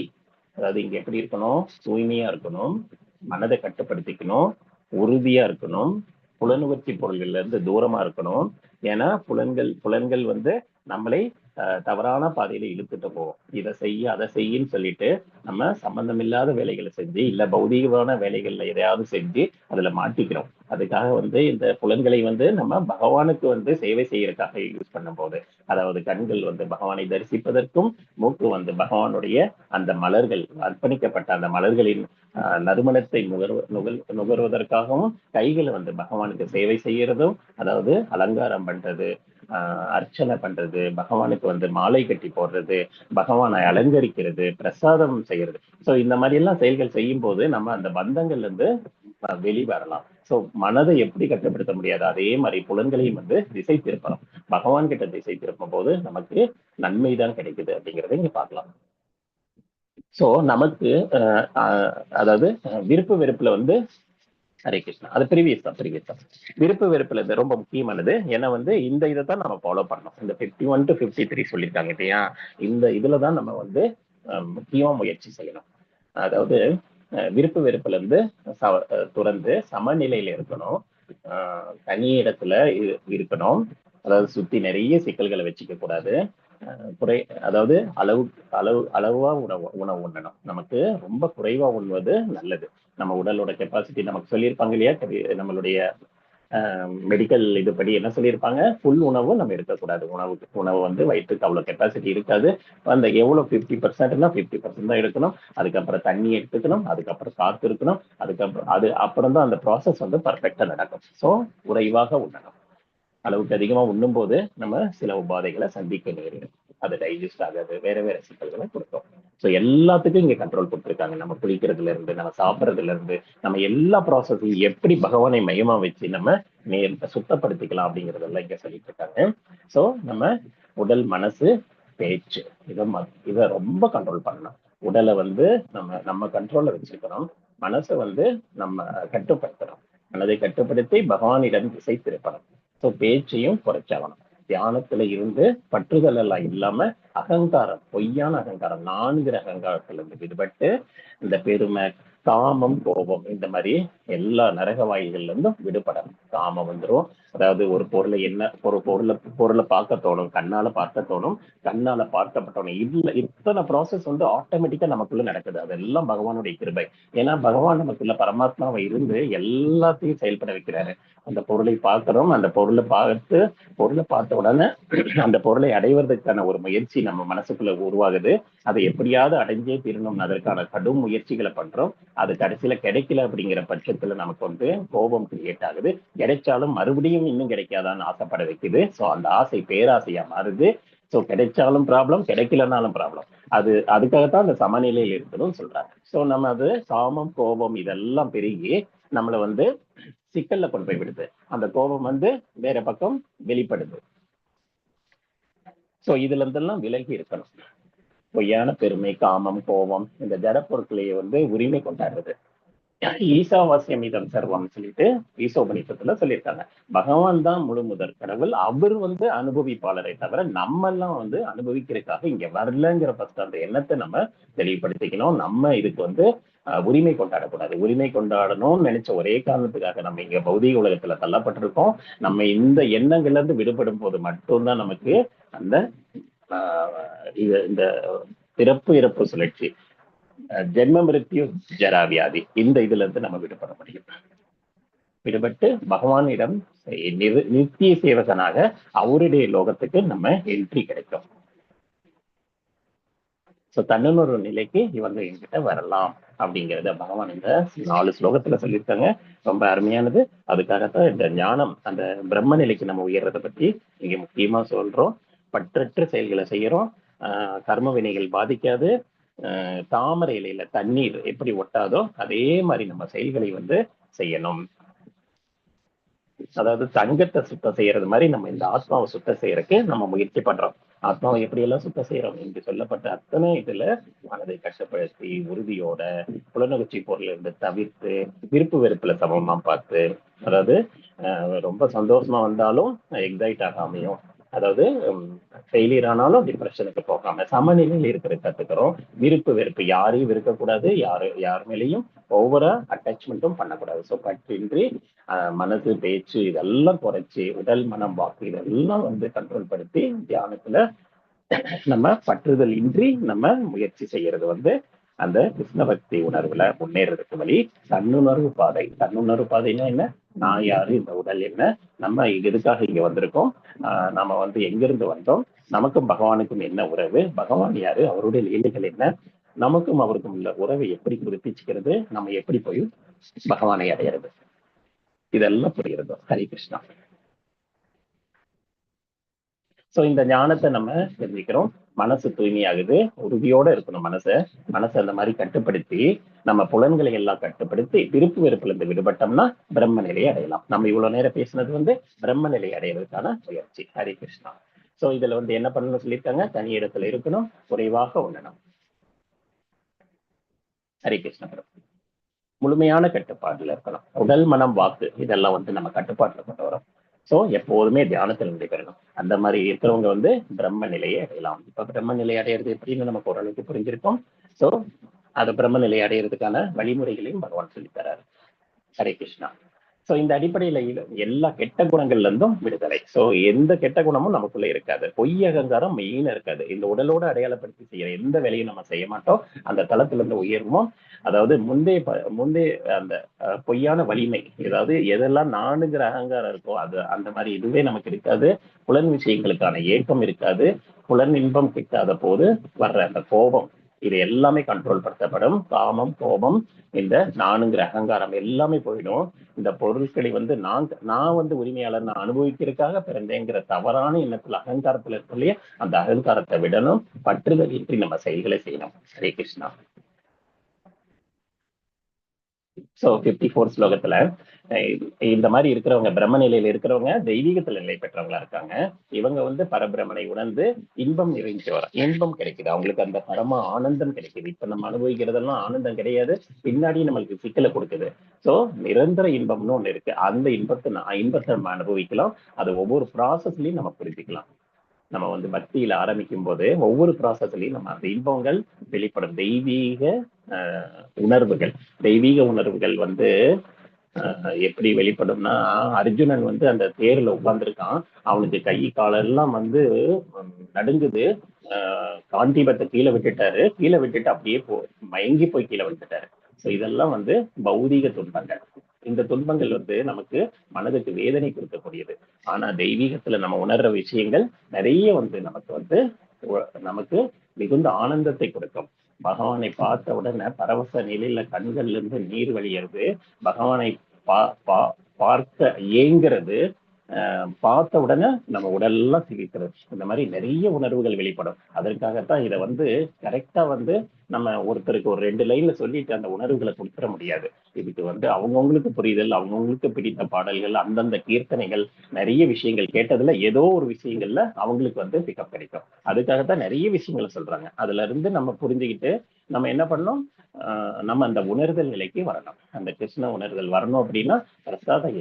அதாவது இங்க எப்படி இருக்கணும், தூய்மையா இருக்கணும், மனதை கட்டுப்படுத்திக்கணும், உறுதியா இருக்கணும், புலனுணர்ச்சி பொருள்கள்ல இருந்து தூரமா இருக்கணும். ஏன்னா புலன்கள் வந்து நம்மளை தவறான பாதையில இழுத்துட்டு போவோம். இதை செய்ய அதை செய்யின்னு சொல்லிட்டு நம்ம சம்பந்தமில்லாத வேலைகளை செஞ்சு இல்ல பௌதீகமான வேலைகள்ல எதையாவது செஞ்சு அதுல மாட்டிக்கிறோம். அதுக்காக இந்த புலன்களை நம்ம பகவானுக்கு சேவை செய்யறதுக்காக யூஸ் பண்ணும் போது, அதாவது கண்கள் பகவானை தரிசிப்பதற்கும், மூக்கு பகவானுடைய அந்த மலர்கள் அர்ப்பணிக்கப்பட்ட அந்த மலர்களின் நறுமணத்தை நுகர்வதற்காகவும், கைகள் பகவானுக்கு சேவை செய்யறதும், அதாவது அலங்காரம் பண்றது, அர்ச்சனை பண்றது, பகவானுக்கு மாலை கட்டி போடுறது, பகவானை அலங்கரிக்கிறது, பிரசாதம் செய்யறது. சோ இந்த மாதிரி எல்லாம் செயல்கள் செய்யும் போது நம்ம அந்த பந்தங்கள்ல இருந்து வெளிவரலாம். சோ மனதை எப்படி கட்டுப்படுத்த முடியாது, அதே மாதிரி புலன்களையும் திசை திருப்பலாம். பகவான் கிட்ட திசை திருப்பும் போது நமக்கு நன்மைதான் கிடைக்குது அப்படிங்கறத இங்க பார்க்கலாம். சோ நமக்கு அதாவது விருப்பு வெறுப்புல ஹரே கிருஷ்ணா, அது ப்ரீவியஸ் தான். விருப்பு வெறுப்புல இது ரொம்ப முக்கியமானது. ஏன்னா இந்த இதை தான் நம்ம ஃபாலோ பண்ணணும். இந்த 51 to 53 சொல்லியிருக்காங்க இல்லையா, இந்த இதுலதான் நம்ம முக்கியமா முயற்சி செய்யணும். அதாவது விருப்பு வெறுப்புல இருந்து துறந்து சமநிலையில இருக்கணும், தனி இடத்துல இருக்கணும். அதாவது சுத்தி நிறைய சிக்கல்களை வச்சுக்க கூடாது. அதாவது அளவா உணவு உண்ணணும். நமக்கு ரொம்ப குறைவா உண்ணுவது நல்லது. நம்ம உடலோட கெப்பாசிட்டி நமக்கு சொல்லியிருப்பாங்க இல்லையா, நம்மளுடைய மெடிக்கல் இதுபடி என்ன சொல்லியிருப்பாங்க, ஃபுல் உணவு நம்ம இருக்கக்கூடாது. உணவு வயிற்றுக்கு அவ்வளவு கெப்பாசிட்டி இருக்காது. எவ்வளவு 50%னா 50% தான் எடுக்கணும். அதுக்கப்புறம் தண்ணி எடுத்துக்கணும், அதுக்கப்புறம் காத்து இருக்கணும், அதுக்கப்புறம் அப்புறம் தான் அந்த ப்ராசஸ் பர்ஃபெக்டா நடக்கும். ஸோ குறைவாக உண்ணணும். அளவுக்கு அதிகமா உண்ணும் போது நம்ம சில உபாதைகளை சந்திக்க நேரிடும். அது டைஜஸ்ட் ஆகாது, வேற வேற சிக்கல்களை கொடுக்கும். ஸோ எல்லாத்துக்கும் இங்க கண்ட்ரோல் கொடுத்துருக்காங்க. நம்ம குளிக்கிறதுல இருந்து, நம்ம சாப்பிட்றதுல இருந்து, நம்ம எல்லா ப்ராசஸையும் எப்படி பகவானை மையமா வச்சு நம்ம சுத்தப்படுத்திக்கலாம் அப்படிங்கறதெல்லாம் இங்க சொல்லிட்டு இருக்காங்க. ஸோ நம்ம உடல், மனசு, பேச்சு இதை ரொம்ப கண்ட்ரோல் பண்ணணும். உடலை நம்ம கண்ட்ரோல்ல வச்சிருக்கணும். மனசை நம்ம கட்டுப்படுத்தணும். மனதை கட்டுப்படுத்தி பகவானிடம் திசை திருப்பணும். ஸோ பேச்சையும் குறைச்சாகணும். தியானத்துல இருந்து பற்றுதல் எல்லாம் இல்லாம அகங்காரம், பொய்யான அகங்காரம், 4 அகங்காரத்துல இருந்து விடுபட்டு இந்த பெருமை, காமம், கோபம், இந்த மாதிரி எல்லா நரக வாயில்கள்ல இருந்தும் விடுபடணும். காமம் வந்துடும். அதாவது ஒரு பொருளை பார்க்க தோணும், கண்ணால பார்க்க தோணும், கண்ணால பார்க்கப்பட்டவனும் இத்தனை ப்ராசஸ் ஆட்டோமேட்டிக்கா நமக்குள்ள நடக்குது. அதெல்லாம் பகவானுடைய கிருபை. ஏன்னா பகவான் நமக்குள்ள பரமாத்மாவை இருந்து எல்லாத்தையும் செயல்பட வைக்கிறாரு. அந்த பொருளை பார்க்கிறோம், அந்த பொருளை பார்த்த உடனே அந்த பொருளை அடைவதற்கான ஒரு முயற்சி நம்ம மனசுக்குள்ள உருவாகுது. அதை எப்படியாவது அடைஞ்சே தீரணும், அதற்கான கடும் முயற்சிகளை பண்றோம். அது கடைசியில கிடைக்கல அப்படிங்கிற பட்சத்துல நமக்கு கோபம் கிரியேட் ஆகுது. கிடைச்சாலும் மறுபடியும் இன்னும் கிடைக்காதான்னு ஆசைப்பட வைக்குது. ஸோ அந்த ஆசை பேராசையா மாறுது. ஸோ கிடைச்சாலும் ப்ராப்ளம், கிடைக்கலனாலும் ப்ராப்ளம். அதுக்காகத்தான் அந்த சமநிலையில் இருக்கணும்னு சொல்றாங்க. ஸோ நம்ம அது காமம், கோபம் இதெல்லாம் பெருகி நம்மளை சிக்கல்ல கொண்டு போய் விடுது. அந்த கோபம் வேற பக்கம் வெளிப்படுது. சோ இதுல இருந்தெல்லாம் விலகி இருக்கணும். பொய்யான பெருமை, காமம், கோபம், இந்த ஜட பொருட்களையே உரிமை கொண்டாடுறது. ஈசாவாசியம் இதம் சர்வம் சொல்லிட்டு ஈசோபனிஷத்துல சொல்லியிருக்காங்க. பகவான் தான் முழு முதற் கடவுள். அவர் அனுபவிப்பாளரை தவிர நம்ம எல்லாம் அனுபவிக்கிறதுக்காக இங்க வரலங்கிற ஃபர்ஸ்ட் அந்த எண்ணத்தை நம்ம தெளிவுபடுத்திக்கணும். நம்ம இதுக்கு உரிமை கொண்டாடக்கூடாது. உரிமை கொண்டாடணும்னு நினைச்ச ஒரே காரணத்துக்காக நம்ம இங்க பௌதிக உலகத்துல தள்ளப்பட்டிருக்கோம். நம்ம இந்த எண்ணங்கள்ல இருந்து விடுபடும் போது மட்டும்தான் நமக்கு அந்த இந்த பிறப்பு இறப்பு சுழற்சி, ஜென்ம மிருத்யு ஜரா வியாதி, இந்த இதுல இருந்து நம்ம விடுபட முடியும். விடுபட்டு பகவானிடம் நித்திய சேவகனாக அவருடைய லோகத்துக்கு நம்ம என்ட்ரி கிடைக்கும். சோ தன்னுணர்வு நிலைக்கு இவங்க என்கிட்ட வரலாம் அப்படிங்கிறத பகவான் இந்த 4 ஸ்லோகத்துல சொல்லியிருக்காங்க. ரொம்ப அருமையானது. அதுக்காகத்தான் இந்த ஞானம், அந்த பிரம்ம நிலைக்கு நம்ம உயர்றதை பத்தி இங்க முக்கியமா சொல்றோம். பற்றற்ற செயல்களை செய்யறோம். கர்ம வினைகள் பாதிக்காது. தாமரை இலையில தண்ணீர் எப்படி ஒட்டாதோ அதே மாதிரி நம்ம செயல்களை செய்யணும். அதாவது தங்கத்தை சுத்தம் செய்யறது மாதிரி நம்ம இந்த ஆத்மாவை சுத்தம் செய்யறதுக்கு நம்ம முயற்சி பண்றோம். ஆத்மாவை எப்படி எல்லாம் சுத்தம் செய்யறோம் என்று சொல்லப்பட்ட அத்தனை இதுல மனதை கஷ்டப்படுத்தி உறுதியோட புலநகர்ச்சி பொருள் இருந்து தவிர்த்து விருப்பு வெறுப்புல சமமா பார்த்து, அதாவது ரொம்ப சந்தோஷமா வந்தாலும் எக்ஸைட் ஆகாமையும், அதாவது ஃபெயிலியர் ஆனாலும் டிப்ரெஷனுக்கு போகாம சமநிலையில் இருக்கிற கத்துக்கிறோம். விருப்பு வெறுப்பு யாரையும் இருக்கக்கூடாது, யார் மேலேயும் ஓவரா அட்டாச்மெண்ட்டும் பண்ணக்கூடாது. ஸோ பற்றின்றி மனசு, பேச்சு இதெல்லாம் குறைச்சி உடல், மனம், வாக்கு இதெல்லாம் கண்ட்ரோல் படுத்தி தியானத்துல நம்ம பற்றுதல் இன்றி நம்ம முயற்சி செய்யறது வந்து அந்த கிருஷ்ண பக்தி உணர்வுல முன்னேறதுக்கு வழி தன்னுணர்வு பாதை. தன்னுணர்வு பாதைன்னா என்ன? நான் யாரு, இந்த உடல் என்ன, நம்ம எதுக்காக இங்க வந்திருக்கோம், நம்ம வந்து எங்கிருந்து வந்தோம், நமக்கும் பகவானுக்கும் என்ன உறவு, பகவான் யாரு, அவருடைய லீலைகள் என்ன, நமக்கும் அவருக்கும் உள்ள உறவை எப்படி புதுப்பிச்சுக்கிறது, நம்ம எப்படி போய் பகவானை அடையிறது, இதெல்லாம் புரிகிறது. ஹரி கிருஷ்ணா. சோ இந்த ஞானத்தை நம்ம தெரிஞ்சுக்கிறோம். மனசு தூய்மையாகுது, உறுதியோட இருக்கணும். மனசை அந்த மாதிரி கட்டுப்படுத்தி நம்ம புலன்களை எல்லாம் கட்டுப்படுத்தி விருப்பு வெறுப்புல இருந்து விடுபட்டோம்னா பிரம்ம நிலையை அடையலாம். நம்ம இவ்வளவு நேரம் பேசினது வந்து பிரம்ம நிலை அடையிறதுக்கான முயற்சி. ஹரி கிருஷ்ணா. சோ இதுல வந்து என்ன பண்ணணும்னு சொல்லியிருக்காங்க? தனி இடத்துல இருக்கணும், குறைவாக உண்ணணும். ஹரி கிருஷ்ணா. முழுமையான கட்டுப்பாட்டுல இருக்கணும். உடல், மனம், வாக்கு இதெல்லாம் வந்து நம்ம கட்டுப்பாட்டுல கொண்டு வரோம். சோ எப்போதுமே தியானத்தில் நடைபெறணும். அந்த மாதிரி இருக்கிறவங்க வந்து பிரம்ம நிலையை அடையலாம். இப்ப பிரம்ம நிலை அடையிறது எப்படின்னு நமக்கு ஓரளவுக்கு புரிஞ்சிருக்கும். சோ அது பிரம்ம நிலை அடையிறதுக்கான வழிமுறைகளையும் பகவான் சொல்லித்தராரு. ஹரே கிருஷ்ணா. சோ இந்த அடிப்படையில எல்லா கெட்ட குணங்கள்ல இருந்தும் விடுதலை. சோ எந்த கெட்ட குணமும் நமக்குள்ள இருக்காது. பொய் அகங்காரம் மெயினா இருக்காது. இந்த உடலோட அடையாளப்படுத்தி செய்யற எந்த வேலையும் நம்ம செய்ய மாட்டோம். அந்த தளத்துல இருந்து உயர்வோம். அதாவது முந்தைய அந்த பொய்யான வலிமை, ஏதாவது எதெல்லாம் நானுங்கிற அகங்காரம் இருக்கோ அது அந்த மாதிரி இதுவே நமக்கு இருக்காது. புலன் விஷயங்களுக்கான ஏக்கம் இருக்காது. புலன் இன்பம் கிட்டாத போது வர்ற அந்த கோபம், இது எல்லாமே கண்ட்ரோல் படுத்தப்படும். காமம், கோபம், இந்த நானுங்கிற அகங்காரம் எல்லாமே போயிடும். இந்த பொருட்களை வந்து நான் வந்து உரிமையாளர், நான் அனுபவிக்கிறதுக்காக பிறந்தேங்கிற தவறான எண்ணத்துல அகங்காரத்துல இருக்கலையே அந்த அகங்காரத்தை விடணும். பற்றுதல் இன்றி நம்ம செயல்களை செய்யணும். ஹரே கிருஷ்ணா. சோ 54 ஸ்லோகத்துல இந்த மாதிரி இருக்கிறவங்க, பிரம்ம நிலையில இருக்கிறவங்க தெய்வீகத்துல நிலை பெற்றவங்களா இருக்காங்க. இவங்க வந்து பரபிரமனை உணர்ந்து இன்பம் நிறைஞ்சு வர இன்பம் கிடைக்குது. அவங்களுக்கு அந்த பரம ஆனந்தம் கிடைக்குது. இப்ப நம்ம அனுபவிக்கிறதெல்லாம் ஆனந்தம் கிடையாது, பின்னாடி நம்மளுக்கு சிக்கலை கொடுக்குது. சோ நிரந்தர இன்பம்னு ஒண்ணு இருக்கு. அந்த இன்பத்தை நம்ம அனுபவிக்கலாம். அது ஒவ்வொரு ப்ராசஸ்லயும் நம்ம புரிஞ்சுக்கலாம். நம்ம வந்து பக்தியில ஆரம்பிக்கும் போது ஒவ்வொரு ப்ராசஸ்லயும் நம்ம அந்த இன்பங்கள் வெளிப்படும். உணர்வுகள் தெய்வீக உணர்வுகள் வந்து எப்படி வெளிப்படும்னா, அர்ஜுனன் வந்து அந்த தேர்ல உட்கார்ந்துருக்கான். அவனுக்கு கை காலெல்லாம் வந்து நடுங்குது. காண்டீபத்தை கீழே விட்டுட்டு அப்படியே மயங்கி போய் கீழே விட்டுட்டாரு. ஸோ இதெல்லாம் வந்து பௌதீக துன்பங்கள். இந்த துன்பங்கள் வந்து நமக்கு மனதுக்கு வேதனை கொடுக்கக்கூடியது. ஆனா தெய்வீகத்துல நம்ம உணர்ற விஷயங்கள் நிறைய வந்து நமக்கு மிகுந்த ஆனந்தத்தை கொடுக்கும். பகவானை பார்த்த உடனே பரவச நிலையில கண்கள்ல இருந்து நீர் வழியிறது, பகவானை பார்க்க ஏங்குறது, பார்த்த உடனே நம்ம உடல்லாம் சிரிக்கிறது, இந்த மாதிரி நிறைய உணர்வுகள் வெளிப்படும். அதற்காகத்தான் இதை வந்து கரெக்டா வந்து நம்ம ஒருத்தருக்கு ஒரு 2 லைன்ல சொல்லிட்டு அந்த உணர்வுகளை கொடுத்துட முடியாது. இதுக்கு வந்து அவங்கவுங்களுக்கு புரிதல், அவங்கவுங்களுக்கு பிடித்த பாடல்கள், அந்தந்த கீர்த்தனைகள், நிறைய விஷயங்கள் கேட்டதுல ஏதோ ஒரு விஷயங்கள்ல அவங்களுக்கு வந்து பிக்கப் கிடைக்கும். அதுக்காகத்தான் நிறைய விஷயங்களை சொல்றாங்க. அதுல இருந்து நம்ம புரிஞ்சுக்கிட்டு நம்ம என்ன பண்ணணும், நம்ம அந்த உணர்தல் நிலைக்கு வரணும். அந்த கிருஷ்ண உணர்தல் வரணும் அப்படின்னா பிரசாதம்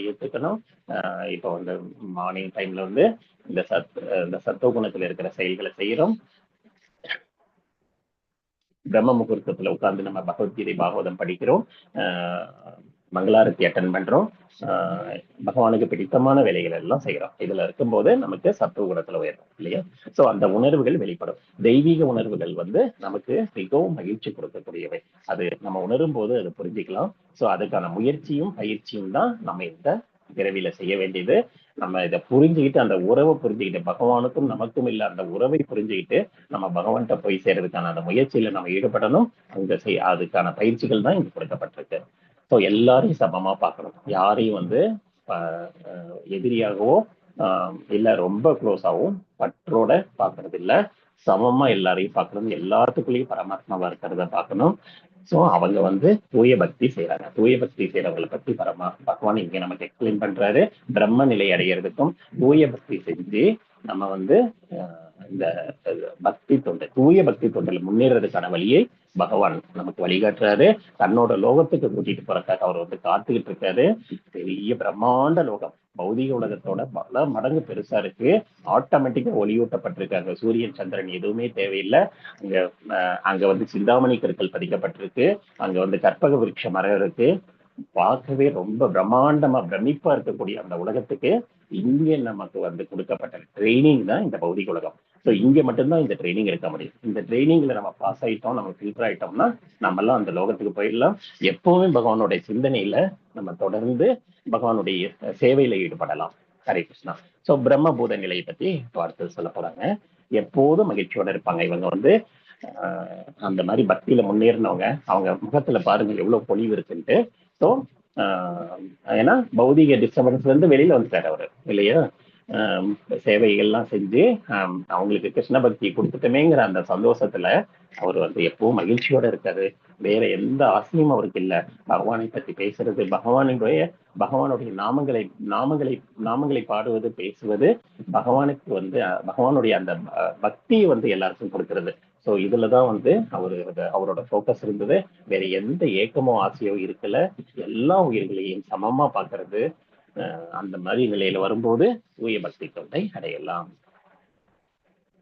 ஏத்துக்கணும். இப்போ வந்து மார்னிங் டைம்ல வந்து இந்த சத்துவ குணத்துல இருக்கிற செயல்களை செய்யறோம். பிரம்ம முகூர்த்தத்துல உட்கார்ந்து நம்ம பகவத்கீதை பாகவதம் படிக்கிறோம், மங்களாரத்தி அட்டன் பண்றோம், பகவானுக்கு பிடித்தமான வேலைகள் எல்லாம் செய்யறோம். இதுல இருக்கும்போது நமக்கு சத்துவ குணத்துல உயரும் இல்லையா? சோ அந்த உணர்வுகள் வெளிப்படும். தெய்வீக உணர்வுகள் வந்து நமக்கு மிகவும் மகிழ்ச்சி கொடுக்கக்கூடியவை. அது நம்ம உணரும் போது அதை புரிஞ்சுக்கலாம். சோ அதுக்கான முயற்சியும் பயிற்சியும் தான் நம்ம இந்த பிறவியில செய்ய வேண்டியது. நம்ம இதை புரிஞ்சுக்கிட்டு, அந்த உறவை புரிஞ்சுக்கிட்டு, பகவானுக்கும் நமக்கும் இல்ல அந்த உறவை புரிஞ்சுக்கிட்டு நம்ம பகவான்கிட்ட போய் சேர்றதுக்கான அந்த முயற்சியில நம்ம ஈடுபடணும். அதுக்கான பயிற்சிகள் தான் இங்க கொடுக்கப்பட்டிருக்கு. ஸோ எல்லாரையும் சமமா பார்க்கணும். யாரையும் வந்து எதிரியாகவோ இல்ல ரொம்ப க்ளோஸாகவும் பற்றோட பார்க்கறது இல்ல. சமமா எல்லாரையும் பார்க்கணும். எல்லாத்துக்குள்ளேயும் பரமாத்மாவா இருக்கிறத பார்க்கணும். சோ அவங்க வந்து தூய பக்தி செய்யறாங்க. தூய பக்தி செய்யறவங்களை பத்தி பகவான் இங்க நமக்கு எக்ஸ்பிளைன் பண்றாரு. பிரம்ம நிலை அடையிறதுக்கும் தூய பக்தி செஞ்சு நம்ம வந்து இந்த தூய பக்தி தொண்டில் முன்னேறதுக்கான வழியை பகவான் நமக்கு வழிகாட்டுறாரு. தன்னோட லோகத்துக்கு கூட்டிட்டு போறதுக்காக அவர் வந்து காத்துக்கிட்டு இருக்காரு. பெரிய பிரம்மாண்ட லோகம், பௌதிக உலகத்தோட பல மடங்கு பெருசா இருக்கு. ஆட்டோமேட்டிக்கா ஒளியூட்டப்பட்டிருக்காங்க. சூரியன் சந்திரன் எதுவுமே தேவையில்லை. அங்க வந்து சிந்தாமணி கற்கள் பதிக்கப்பட்டிருக்கு. அங்க வந்து கற்பக விருட்ச மரம் இருக்கு. பார்க்கவே ரொம்ப பிரம்மாண்டமா பிரமிப்பா இருக்கக்கூடிய அந்த உலகத்துக்கு இங்கே நமக்கு வந்து கொடுக்கப்பட்ட ட்ரைனிங் தான் இந்த பௌதிக உலகம். ஸோ இங்க மட்டும்தான் இந்த ட்ரைனிங் எடுக்க முடியும். இந்த ட்ரைனிங்ல நம்ம பாஸ் ஆயிட்டோம், நம்ம ஃபில்டர் ஆயிட்டோம்னா நம்ம எல்லாம் அந்த லோகத்துக்கு போயிடலாம். எப்பவுமே பகவானுடைய சிந்தனையில நம்ம தொடர்ந்து பகவானுடைய சேவையில ஈடுபடலாம். ஹரே கிருஷ்ணா. ஸோ பிரம்மபூத நிலையை பத்தி அடுத்தது சொல்ல போறாங்க. எப்போதும் மகிழ்ச்சியோட இருப்பாங்க இவங்க வந்து. அந்த மாதிரி பக்தியில முன்னேறினவங்க, அவங்க முகத்துல பாருங்க எவ்வளவு பொலிவு இருக்குன்ட்டு. ஸோ ஏன்னா பௌதிக டிஸ்டர்பன்ஸ்ல இருந்து வெளியில வந்துட்டாரு அவரு இல்லையா. சேவைகள்லாம் செஞ்சு அவங்களுக்கு கிருஷ்ண பக்தி கொடுத்துட்டமேங்கிற அந்த சந்தோஷத்துல அவர் வந்து எப்பவும் மகிழ்ச்சியோட இருக்காரு. வேற எந்த ஆசையும் அவருக்கு இல்லை. பகவானை பத்தி பேசுறது, பகவானுடைய நாமங்களை பாடுவது, பேசுவது, பகவானுக்கு வந்து பகவானுடைய அந்த பக்தியை வந்து எல்லாருக்கும் கொடுக்கறது. ஸோ இதுலதான் வந்து அவரோட ஃபோக்கஸ் இருந்தது. வேற எந்த ஏக்கமோ ஆசையோ இருக்கல. எல்லா உயிர்களையும் சமமா பாக்குறது. அந்த மாதிரி நிலையில வரும்போது தூய பக்தி தொண்டை அடையலாம்.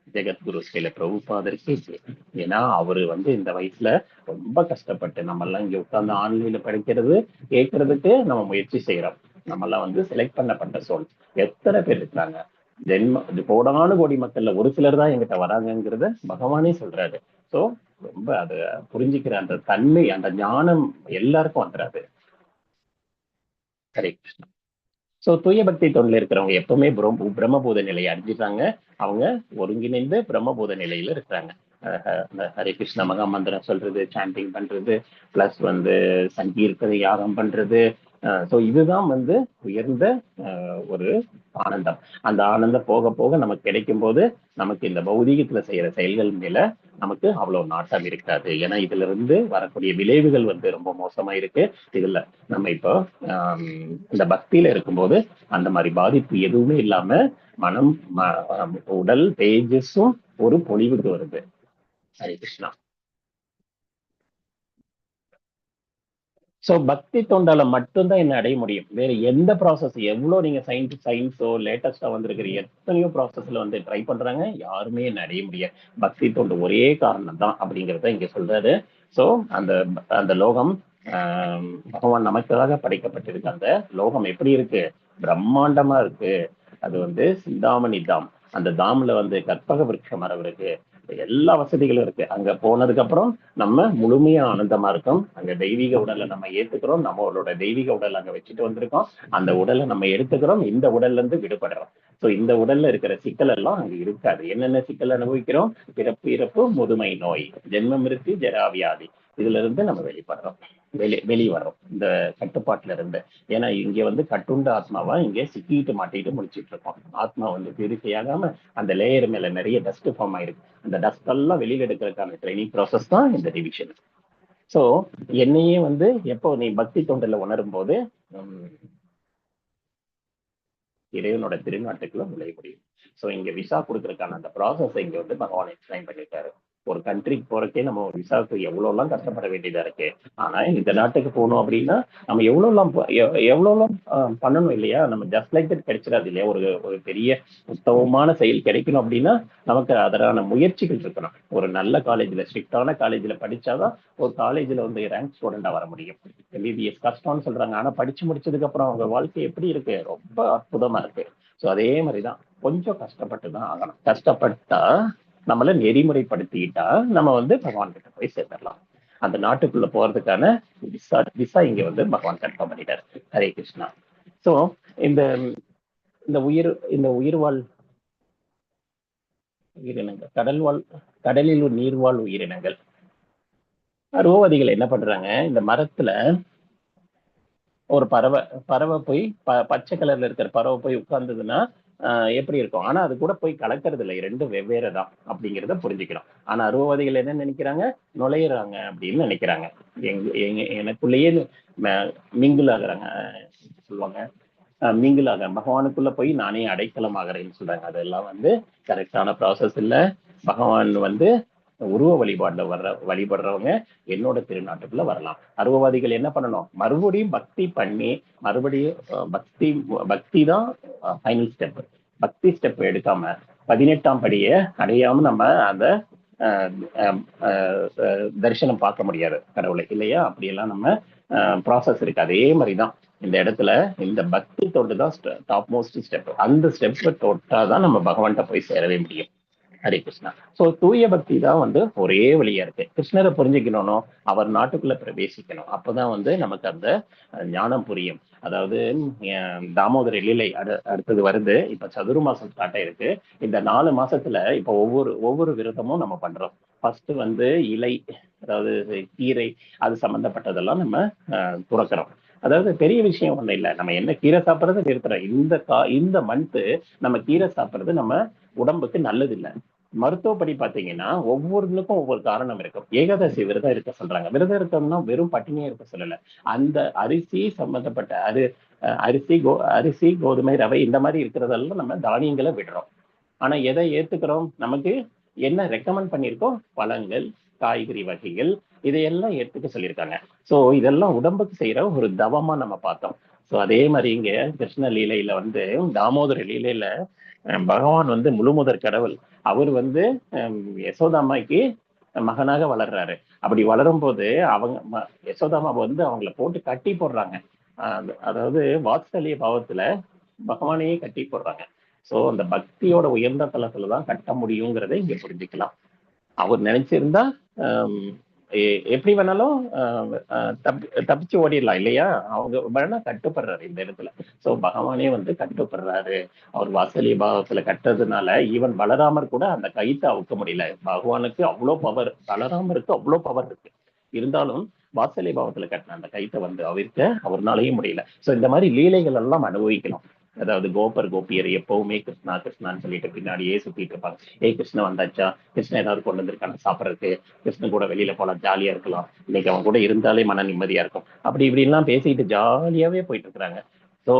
ஜெகத்குரு ஸ்ரீல பிரபுபாதருக்கு. ஏன்னா அவரு வந்து இந்த வயசுல ரொம்ப கஷ்டப்பட்டு, நம்ம எல்லாம் இங்க உட்கார்ந்து ஆன்லைன்ல படிக்கிறது கேட்கறதுக்கு நம்ம முயற்சி செய்யறோம். நம்ம எல்லாம் வந்து செலக்ட் பண்ணப்பட்ட சோல். எத்தனை பேர் இருக்கிறாங்க, கோடானு கோடி மக்கள்ல ஒரு சிலர் தான் எங்கிட்ட வராங்கிறத பகவானே சொல்றாரு. சோ ரொம்ப அதை புரிஞ்சுக்கிற அந்த தன்மை, அந்த ஞானம் எல்லாருக்கும் வந்துடாது. ஹரே கிருஷ்ணா. சோ தூய பக்தி தொண்டில் இருக்கிறவங்க எப்பவுமே பிரம்மபூத நிலையை அடைஞ்சிட்டாங்க. அவங்க ஒருங்கிணைந்து பிரம்மபூத நிலையில இருக்கிறாங்க. ஹரே கிருஷ்ண மகா மந்திரம் சொல்றது, சாண்டிங் பண்றது, பிளஸ் வந்து சங்கீர்த்தனை யாகம் பண்றது. ஸோ இதுதான் வந்து உயர்ந்த ஒரு ஆனந்தம். அந்த ஆனந்தம் போக போக நமக்கு கிடைக்கும் போது நமக்கு இந்த பௌதீகத்துல செய்யற செயல்கள் மேல நமக்கு அவ்வளவு நாட்டம் இருக்காது. ஏன்னா இதுல இருந்து வரக்கூடிய விளைவுகள் வந்து ரொம்ப மோசமா இருக்கு. இதுல நம்ம இப்போ இந்த பக்தியில இருக்கும்போது அந்த மாதிரி பாதிப்பு எதுவுமே இல்லாம மனம், உடல், தேஜஸும் ஒரு பொலிவுக்கு வருது. ஹரே கிருஷ்ணா. சோ பக்தி தொண்டால மட்டும்தான் என்ன அடைய முடியும். வேற எந்த ப்ராசஸ், எவ்வளவு நீங்க சயின்ஸோ லேட்டஸ்டா வந்திருக்கிற எத்தனையோ ப்ராசஸ்ல வந்து ட்ரை பண்றாங்க, யாருமே என்ன அடைய முடியாது. பக்தி தொண்டு ஒரே காரணம் தான் அப்படிங்கிறத இங்க சொல்றாரு. சோ அந்த அந்த லோகம் பகவான் நமக்காக படைக்கப்பட்டிருக்கு. அந்த லோகம் எப்படி இருக்கு? பிரம்மாண்டமா இருக்கு. அது வந்து சிந்தாமணி தாம். அந்த தாம்ல வந்து கற்பக விருட்ச மரம் இருக்கு. எல்லா வசதிகளும் இருக்கு. அங்க போனதுக்கு அப்புறம் நம்ம முழுமையா ஆனந்தமா இருக்கோம். அங்க தெய்வீக உடலை நம்ம ஏத்துக்கிறோம். நம்மளோட தெய்வீக உடல் அங்க வச்சுட்டு வந்திருக்கோம். அந்த உடலை நம்ம எடுத்துக்கிறோம். இந்த உடல்ல இருந்து விடுபடுறோம். சோ இந்த உடல்ல இருக்கிற சிக்கல் எல்லாம் அங்க இருக்காது. என்னென்ன சிக்கல் அனுபவிக்கிறோம்? பிறப்பு, இறப்பு, முதுமை நோய், ஜென்ம மிருத்தி, ஜராவியாதி. இதுல இருந்து நம்ம வெளிப்படுறோம், வெளியே வர்றோம் இந்த கட்டுப்பாட்டுல இருந்து. ஏன்னா இங்க வந்து கட்டுண்ட ஆத்மாவா இங்க சிக்கிட்டு மாட்டிட்டு முடிச்சிட்டு இருக்கோம். ஆத்மா வந்து பியூரிஃபை ஆகாம அந்த லேயர் மேல நிறைய டஸ்ட் ஃபார்ம் ஆயிருக்கு. அந்த டஸ்ட் எல்லாம் வெளியில எடுக்கிறதுக்கான ட்ரைனிங் ப்ராசஸ் தான் இந்த டிவிஷன். சோ என்னையே வந்து எப்போ நீ பக்தி தொண்டில் உணரும் போது இறைவனோட திருநாட்டுக்குள்ள நுழைய முடியும். சோ இங்க விசா கொடுக்கறதுக்கான அந்த ப்ராசஸ் இங்க வந்து பகவான் எக்ஸ்பிளைன் பண்ணிட்டாரு. ஒரு கண்ட்ரிக்கு போறக்கே நம்ம ஒரு விசாவுக்கு எவ்வளவு எல்லாம் கஷ்டப்பட வேண்டியதா இருக்கு. ஆனா இந்த நாட்டுக்கு போகணும் அப்படின்னா நம்ம எவ்வளவு பண்ணணும் இல்லையா. நம்ம ஜஸ்ட் லைக் தட் கிடைச்சிடாது இல்லையா. ஒரு பெரிய உத்தமமான செயல் கிடைக்கணும் அப்படின்னா நமக்கு அதற்கான முயற்சிகள் இருக்கணும். ஒரு நல்ல காலேஜ்ல, ஸ்ட்ரிக்டான காலேஜ்ல படிச்சாதான் ஒரு காலேஜ்ல வந்து ரேங்க் ஸ்டூடெண்டா வர முடியும். எம்பிபிஎஸ் கஷ்டம்னு சொல்றாங்க, ஆனா படிச்சு முடிச்சதுக்கு அப்புறம் அவங்க வாழ்க்கை எப்படி இருக்கு? ரொம்ப அற்புதமா இருக்கு. சோ அதே மாதிரிதான் கொஞ்சம் கஷ்டப்பட்டு தான் ஆகணும். கஷ்டப்பட்டா நம்மள நெறிமுறைப்படுத்திக்கிட்டா நம்ம வந்து பகவான் கிட்ட போய் சேர்ந்துடலாம். அந்த நாட்டுக்குள்ள போறதுக்கான விசா இங்க வந்து பகவான் கன்ஃபார்ம் பண்ணிட்டாரு. ஹரே கிருஷ்ணா. சோ இந்த உயிர்வாழ் உயிரினங்கள், கடலில் நீர்வாழ் உயிரினங்கள், ரோவதிகள் என்ன பண்றாங்க? இந்த மரத்துல ஒரு பறவை போய் பச்சை கலர்ல இருக்கிற பறவை போய் உட்கார்ந்ததுன்னா எப்படி இருக்கும்? ஆனா அது கூட போய் கலக்கிறது இல்லை. ரெண்டும் வெவ்வேறு தான் அப்படிங்கிறத புரிஞ்சுக்கிறோம். ஆனா அருவவாதிகள் என்ன நினைக்கிறாங்க? நுழையிறாங்க அப்படின்னு நினைக்கிறாங்க. எனக்குள்ளேயே மிங்கிள் ஆகுறாங்க சொல்லுவாங்க. மிங்கிளாக பகவானுக்குள்ள போய் நானே அடைக்கலம் ஆகிறேன்னு சொல்றாங்க. அதெல்லாம் வந்து கரெக்டான ப்ராசஸ் இல்லை. பகவான் வந்து உருவ வழிபாடுல வழிபடுறவங்க என்னோட திருநாட்டுக்குள்ள வரலாம். அருவவாதிகள் என்ன பண்ணணும்? மறுபடியும் பக்தி பண்ணி, மறுபடியும் பக்தி தான் ஃபைனல் ஸ்டெப். பக்தி ஸ்டெப் எடுக்காம 18ஆம் படியை அடையாம நம்ம அந்த தரிசனம் பார்க்க முடியாது கடவுளை இல்லையா. அப்படியெல்லாம் நம்ம ப்ராசஸ் இருக்கு. அதே மாதிரிதான் இந்த இடத்துல இந்த பக்தி தொண்டு தான் டாப் மோஸ்ட் ஸ்டெப். அந்த ஸ்டெப்பை தொட்டாதான் நம்ம பகவான்கிட்ட போய் சேரவே முடியும். ஹரே கிருஷ்ணா. சோ தூய பக்தி தான் வந்து ஒரே வழியா இருக்கு. கிருஷ்ணரை புரிஞ்சுக்கணும், அவர் நாட்டுக்குள்ள பிரவேசிக்கணும். அப்பதான் வந்து நமக்கு அந்த ஞானம் புரியும். அதாவது தாமோதர லீலை அடுத்தது வருது. இப்ப சதுர மாசம் ஸ்டார்ட் ஆயிருக்கு. இந்த 4 மாசத்துல இப்ப ஒவ்வொரு விரதமும் நம்ம பண்றோம். ஃபர்ஸ்ட் வந்து இலை, அதாவது கீரை, அது சம்பந்தப்பட்டதெல்லாம் நம்ம துறக்கிறோம். அதாவது பெரிய விஷயம் ஒண்ணும் இல்லை. நம்ம என்ன கீரை சாப்பிட்றது நிறுத்துறோம். இந்த மந்த் நம்ம கீரை சாப்பிட்றது நம்ம உடம்புக்கு நல்லது இல்லை. மருத்துவப்படி பாத்தீங்கன்னா ஒவ்வொருக்கும் ஒவ்வொரு காரணம் இருக்கும். ஏகாதசி விரதம் இருக்க சொல்றாங்க. விரதம் இருக்கணும்னா வெறும் பட்டினியே இருக்க சொல்லல. அந்த அரிசி சம்பந்தப்பட்ட அரிசி, கோதுமை, ரவை இந்த மாதிரி இருக்கிறதெல்லாம் நம்ம தானியங்களை விடுறோம். ஆனா எதை ஏத்துக்கிறோம்? நமக்கு என்ன ரெக்கமெண்ட் பண்ணியிருக்கோம்? பழங்கள், காய்கறி வகைகள், இதையெல்லாம் எடுத்துக்க சொல்லியிருக்காங்க. சோ இதெல்லாம் உடம்புக்கு செய்யற ஒரு தவமா நம்ம பார்த்தோம். சோ அதே மாதிரி இங்க கிருஷ்ண லீலையில வந்து தாமோதர லீலையில பகவான் வந்து முழுமுதற் கடவுள். அவர் வந்து யசோதாமாய்க்கு மகனாக வளர்றாரு. அப்படி வளரும் போது அவங்க யசோதாமா வந்து அவங்கள போட்டு கட்டி போடுறாங்க. அதாவது வாத்சல்ய பாவத்துல பகவானையே கட்டி போடுறாங்க. சோ அந்த பக்தியோட உயர்ந்த தளத்துலதான் கட்ட முடியுங்கிறத இங்க புரிஞ்சுக்கலாம். அவர் நினைச்சிருந்தா எப்படி வேணாலும் தப்பிச்சு ஓடிடலாம் இல்லையா? அவங்க வேணா கட்டுப்படுறாரு இந்த இடத்துல. சோ பகவானே வந்து கட்டுப்படுறாரு. அவர் வாசலிய பாவத்துல கட்டுறதுனால ஈவன் பலராமர் கூட அந்த கைத்தை அவுக்க முடியல. பகவானுக்கு அவ்வளவு பவர், பலராமருக்கு அவ்வளவு பவர் இருக்கு. இருந்தாலும் வாசலிய பாவத்துல கட்டின அந்த கைத்தை வந்து அவிர்க்க அவர்னாலையும் முடியல. சோ இந்த மாதிரி லீலைகள் எல்லாம் அனுபவிக்கணும். அதாவது கோபர் கோபியர் எப்பவுமே கிருஷ்ணா கிருஷ்ணான்னு சொல்லிட்டு பின்னாடியே சுத்திட்டு இருப்பாங்க. கிருஷ்ணன் வந்தாச்சா, கிருஷ்ணன் ஏதாவது கொண்டு வந்திருக்காங்க சாப்பிட்றதுக்கு, கிருஷ்ணன் கூட வெளியில போலாம், ஜாலியா இருக்கலாம், இன்னைக்கு அவன் கூட இருந்தாலே மன நிம்மதியா இருக்கும், அப்படி இப்படி எல்லாம் பேசிட்டு ஜாலியாவே போயிட்டு இருக்கிறாங்க. ஸோ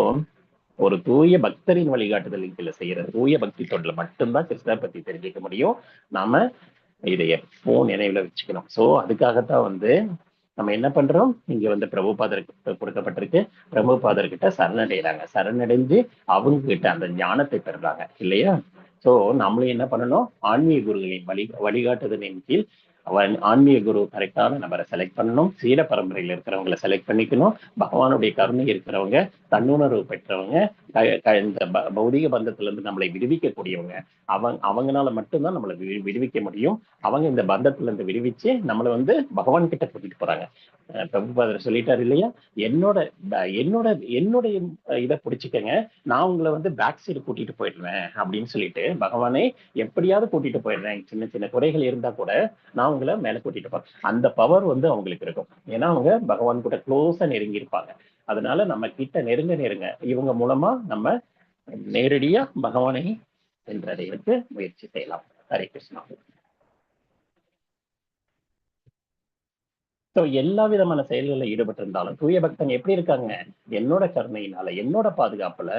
ஒரு தூய பக்தரின் வழிகாட்டுதலில் செய்யற தூய பக்தி தொண்டில் மட்டும்தான் கிருஷ்ணரை பத்தி தெரிஞ்சுக்க முடியும். நாம இதை எப்போ நினைவுல வச்சுக்கணும். சோ அதுக்காகத்தான் வந்து நம்ம என்ன பண்றோம்? இங்க வந்து பிரபுபாதருக்கு கொடுக்கப்பட்டிருக்கு. பிரபுபாதர்கிட்ட சரணடைகிறாங்க. சரணடைஞ்சு அவங்க கிட்ட அந்த ஞானத்தை பெறுறாங்க இல்லையா? சோ நம்மளும் என்ன பண்ணணும்? ஆன்மீக குருகளின் வழிகாட்டுதலின் கீழ் ஆன்மீக குரு கரெக்டான நபரை செலக்ட் பண்ணணும். சீர பரம்பரையில் இருக்கிறவங்களை செலக்ட் பண்ணிக்கணும். பகவானுடைய கருணை இருக்கிறவங்க, தன்னுணர்வு பெற்றவங்க, இந்த பௌதிக பந்தத்துல இருந்து நம்மளை விடுவிக்கக்கூடியவங்க, அவங்கனால மட்டும்தான் நம்மளை விடுவிக்க முடியும். அவங்க இந்த பந்தத்துல இருந்து விடுவிச்சு நம்மளை வந்து பகவான் கிட்ட கூட்டிட்டு போறாங்க. பிரபுபாதர் சொல்லிட்டாரு இல்லையா? என்னோட என்னோட என்னுடைய இதை பிடிச்சிக்கங்க, நான் உங்களை வந்து பேக் சைடு கூட்டிட்டு போயிடுவேன் அப்படின்னு சொல்லிட்டு பகவானே எப்படியாவது கூட்டிட்டு போயிடுறேன். சின்ன சின்ன குறைகள் இருந்தா கூட நான் உங்களை மேல கூட்டிட்டு போறேன். அந்த பவர் வந்து அவங்களுக்கு இருக்கும். ஏன்னா அவங்க பகவான் கூட க்ளோஸா நெருங்கி இருப்பாங்க. அதனால நம்ம கிட்ட நெருங்க இவங்க மூலமா நம்ம நேரடியா பகவானை சென்றடைவதற்கு முயற்சி செய்யலாம். ஹரே கிருஷ்ணா. எல்லா விதமான செயல்களில் ஈடுபட்டு இருந்தாலும் தூய பக்தன் எப்படி இருக்காங்க? என்னோட கருணையினால, என்னோட பாதுகாப்புல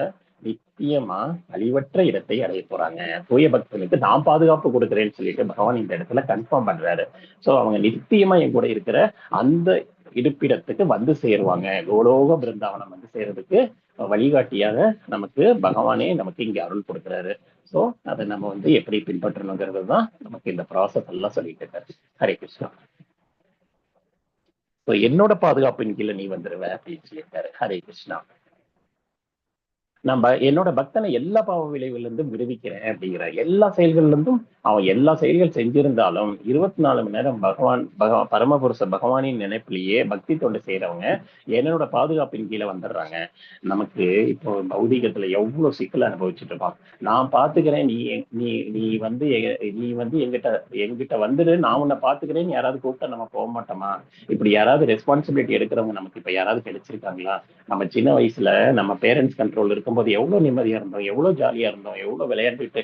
நிச்சயமா அழிவற்ற இடத்தை அடைய போறாங்க. தூய பக்தனுக்கு நான் பாதுகாப்பு கொடுக்குறேன்னு சொல்லிட்டு பகவான் இந்த இடத்துல கன்ஃபார்ம் பண்றாரு. சோ அவங்க நிச்சயமா என் கூட இருக்கிற அந்த இருப்பிடத்துக்கு வந்து சேருவாங்க. கோலோக பிருந்தாவனம் வந்து சேர்றதுக்கு வழிகாட்டியாக நமக்கு பகவானே நமக்கு இங்க அருள் கொடுக்குறாரு. சோ அதை நம்ம வந்து எப்படி பின்பற்றணுங்கிறது தான் நமக்கு இந்த ப்ராசஸ் எல்லாம் சொல்லிட்டு இருக்காரு. ஹரே கிருஷ்ணா. என்னோட பாதுகாப்பின் கீழே நீ வந்துருவ அப்படின்னு சொல்லியிருக்காரு. ஹரே கிருஷ்ணா. நம்ம என்னோட பக்தனை எல்லா பாவ விளைவுலேருந்தும் விடுவிக்கிறேன் அப்படிங்கிற எல்லா செயல்கள்ல இருந்தும் அவன் எல்லா செயல்கள் செஞ்சிருந்தாலும் 24 மணி நேரம் பரமபுருஷ பகவானின் நினைப்பிலேயே பக்தி தொண்டு செய்யறவங்க என்னோட பாதுகாப்பின் கீழே வந்துடுறாங்க. நமக்கு இப்போ பௌதிகத்துல எவ்வளவு சிக்கல் அனுபவிச்சுட்டு இருப்பான். நான் பாத்துக்கிறேன், நீ வந்து எங்கிட்ட வந்துடு, நான் உன்னை பாத்துக்கிறேன்னு யாராவது கூப்பிட்டா நம்ம போக மாட்டோமா? இப்படி யாராவது ரெஸ்பான்சிபிலிட்டி எடுக்கிறவங்க நமக்கு இப்ப யாராவது கிடைச்சிருக்காங்களா? நம்ம சின்ன வயசுல நம்ம பேரண்ட்ஸ் கண்ட்ரோல் இருக்கும்போது எவ்வளவு நிம்மதியா இருந்தோம், எவ்வளவு ஜாலியா இருந்தோம், எவ்வளவு விளையாண்டுட்டு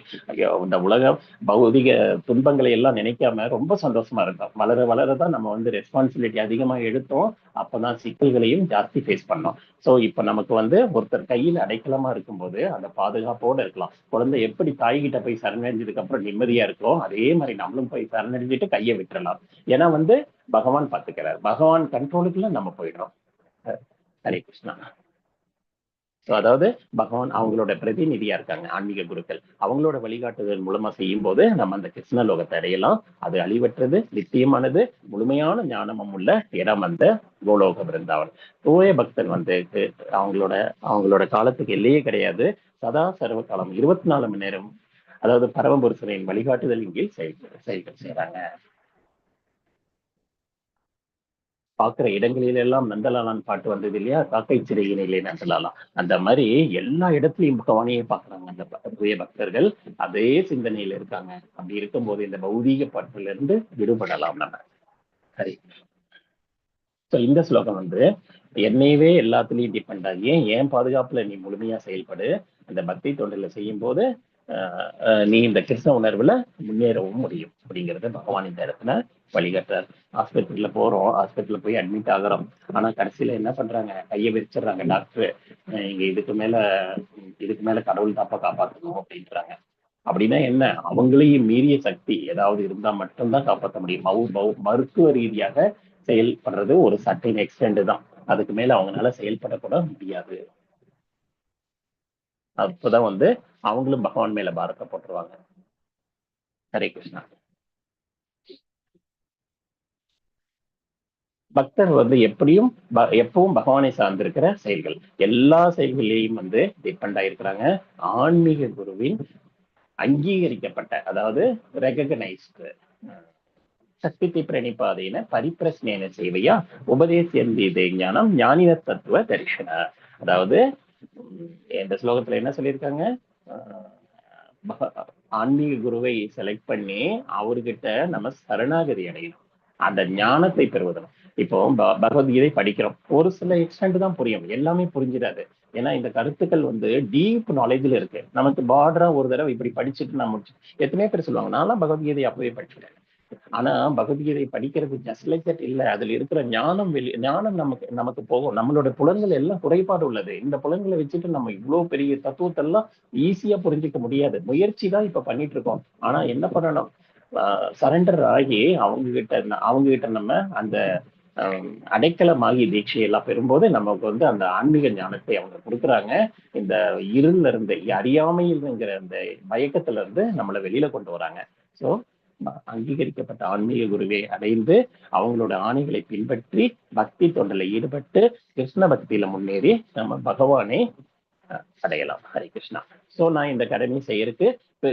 இந்த உலக பௌதிக துன்பங்களை எல்லாம் நினைக்காம ரொம்ப சந்தோஷமா இருந்தோம். வளர வளரதான் நம்ம வந்து ரெஸ்பான்சிபிலிட்டி அதிகமா எடுத்தோம். அப்பதான் சிக்கல்களையும் ஜாஸ்தி ஃபேஸ் பண்ணோம். சோ இப்ப நமக்கு வந்து ஒருத்தர் கையில் அடைக்கலமா இருக்கும்போது அந்த பாதுகாப்போட இருக்கலாம். குழந்தை எப்படி தாய்கிட்ட போய் சரணடைஞ்சதுக்கு அப்புறம் நிம்மதியா இருக்கோம், அதே மாதிரி நம்மளும் போய் சரணடைஞ்சிட்டு கையை விட்டுறலாம். ஏன்னா வந்து பகவான் பாத்துக்கிறார். பகவான் கண்ட்ரோலுக்குள்ள நம்ம போயிடுறோம். ஹரே கிருஷ்ணா. அதாவது பகவான் அவங்களோட பிரதிநிதியா இருக்காங்க ஆன்மீக குருக்கள். அவங்களோட வழிகாட்டுதல் மூலமா செய்யும் போது நம்ம அந்த கிருஷ்ண லோகத்தை அடையலாம். அது அழிவற்றது, நித்தியமானது, முழுமையான ஞானமும் உள்ள இடம் அந்த கோலோக பிருந்தாவன். தூய பக்தன் வந்து அவங்களோட அவங்களோட காலத்துக்கு எல்லையே கிடையாது. சதா சர்வ காலம் 24 மணி நேரம், அதாவது பரமபுருஷனின் வழிகாட்டுதலின் கீழ் செயல்கள் செய்யறாங்க. பார்க்கிற இடங்களில எல்லாம் நந்தலாலான் பாட்டு வந்தது இல்லையா, காக்கை சிறையினிலே நந்தலாலாம். அந்த மாதிரி எல்லா இடத்துலயும் பகவானையே பாக்குறாங்க அந்த தூய பக்தர்கள். அதே சிந்தனையில இருக்காங்க. அப்படி இருக்கும்போது இந்த பௌதீக பாட்டுல இருந்து விடுபடலாம் நம்ம. சரி, இந்த ஸ்லோகம் வந்து என்னையவே எல்லாத்துலயும் டிபெண்ட் ஆகி ஏன் பாதுகாப்புல நீ முழுமையா செயல்படு. அந்த பக்தி தொண்டில செய்யும் போது நீ இந்த கிருஷ்ண உணர்வுல முன்னேறவும் முடியும் அப்படிங்கறத பகவான் இந்த இடத்துல வழிகாட்டுறாரு. ஹாஸ்பிட்டல்ல போறோம், ஹாஸ்பிட்டல்ல போய் அட்மிட் ஆகுறோம். ஆனா கடைசியில என்ன பண்றாங்க, கையை விரிச்சிடுறாங்க டாக்டர். இங்க இதுக்கு மேல கடவுள் தாப்பா காப்பாற்றணும் அப்படின்றாங்க. அப்படின்னா என்ன, அவங்களையும் மீறிய சக்தி ஏதாவது இருந்தா மட்டும்தான் காப்பாற்ற முடியும். மருத்துவ ரீதியாக செயல்படுறது ஒரு சர்டைன் எக்ஸ்டெண்ட் தான். அதுக்கு மேல அவங்களால செயல்படக்கூட முடியாது. அப்பதான் வந்து அவங்களும் பகவான் மேல பாரத்தை போட்டுருவாங்க. ஹரே கிருஷ்ணா. பக்தர் வந்து எப்பவும் பகவானை சார்ந்திருக்கிற செயல்கள், எல்லா செயல்களையும் வந்து டிபெண்ட் ஆயிருக்கிறாங்க ஆன்மீக குருவின் அங்கீகரிக்கப்பட்ட, அதாவது ரெகக்னைஸ்டு சக்தி பிரணிபாதையின பரிப்பிரஸ்னேன சேவையா உபதேசியந்தீதே ஞானம் ஞானின தத்துவ தரிசன. அதாவது இந்த ஸ்லோகத்துல என்ன சொல்லியிருக்காங்க, ஆன்மீக குருவை செலக்ட் பண்ணி அவர்கிட்ட நம்ம சரணாகதி அடையணும், அந்த ஞானத்தை பெறுவதும். இப்போ பகவத்கீதை படிக்கிறோம், ஒரு சில எக்ஸ்டென்ட் தான் புரியும், எல்லாமே புரிஞ்சிடாது. ஏன்னா இந்த கருத்துக்கள் வந்து டீப் நாலேஜ்ல இருக்கு. நமக்கு பார்டரா ஒரு தடவை இப்படி படிச்சுட்டு நான் முடிச்சு, எத்தனையோ பேர் சொல்லுவாங்க நான்லாம் பகவத்கீதை அப்பவே படிச்சுட்டேன். ஆனா பகவத்கீதை படிக்கிறது ஜஸ்ட் லைக் தட் இல்ல. அதுல இருக்கிற ஞானம் நமக்கு நமக்கு போகும். நம்மளோட புலன்கள் எல்லாம் குறைபாடு உள்ளது. இந்த புலன்களை வச்சுட்டு நம்ம இவ்வளவு பெரிய தத்துவத்தை எல்லாம் ஈஸியா புரிஞ்சுக்க முடியாது. முயற்சி தான் இப்ப பண்ணிட்டு இருக்கோம். ஆனா என்ன பண்ணணும், சரண்டர் ஆகி அவங்க கிட்ட நம்ம அந்த அடைக்கலமாகி தீட்சையெல்லாம் பெறும்போது நமக்கு வந்து அந்த ஆன்மீக ஞானத்தை அவங்க கொடுக்குறாங்க. இந்த இருள்ல இருந்து, அறியாமைங்கிற அந்த மயக்கத்துல இருந்து நம்மளை வெளியில கொண்டு வராங்க. சோ அங்கீகரிக்கப்பட்ட ஆன்மீக குருவை அடைந்து அவங்களோட ஆணைகளை பின்பற்றி பக்தி தொண்டில் ஈடுபட்டு கிருஷ்ண பக்தியில முன்னேறி நம்ம பகவானை அடையலாம். ஹரி கிருஷ்ணா. சோ நான் இந்த கடமை செய்யறதுக்கு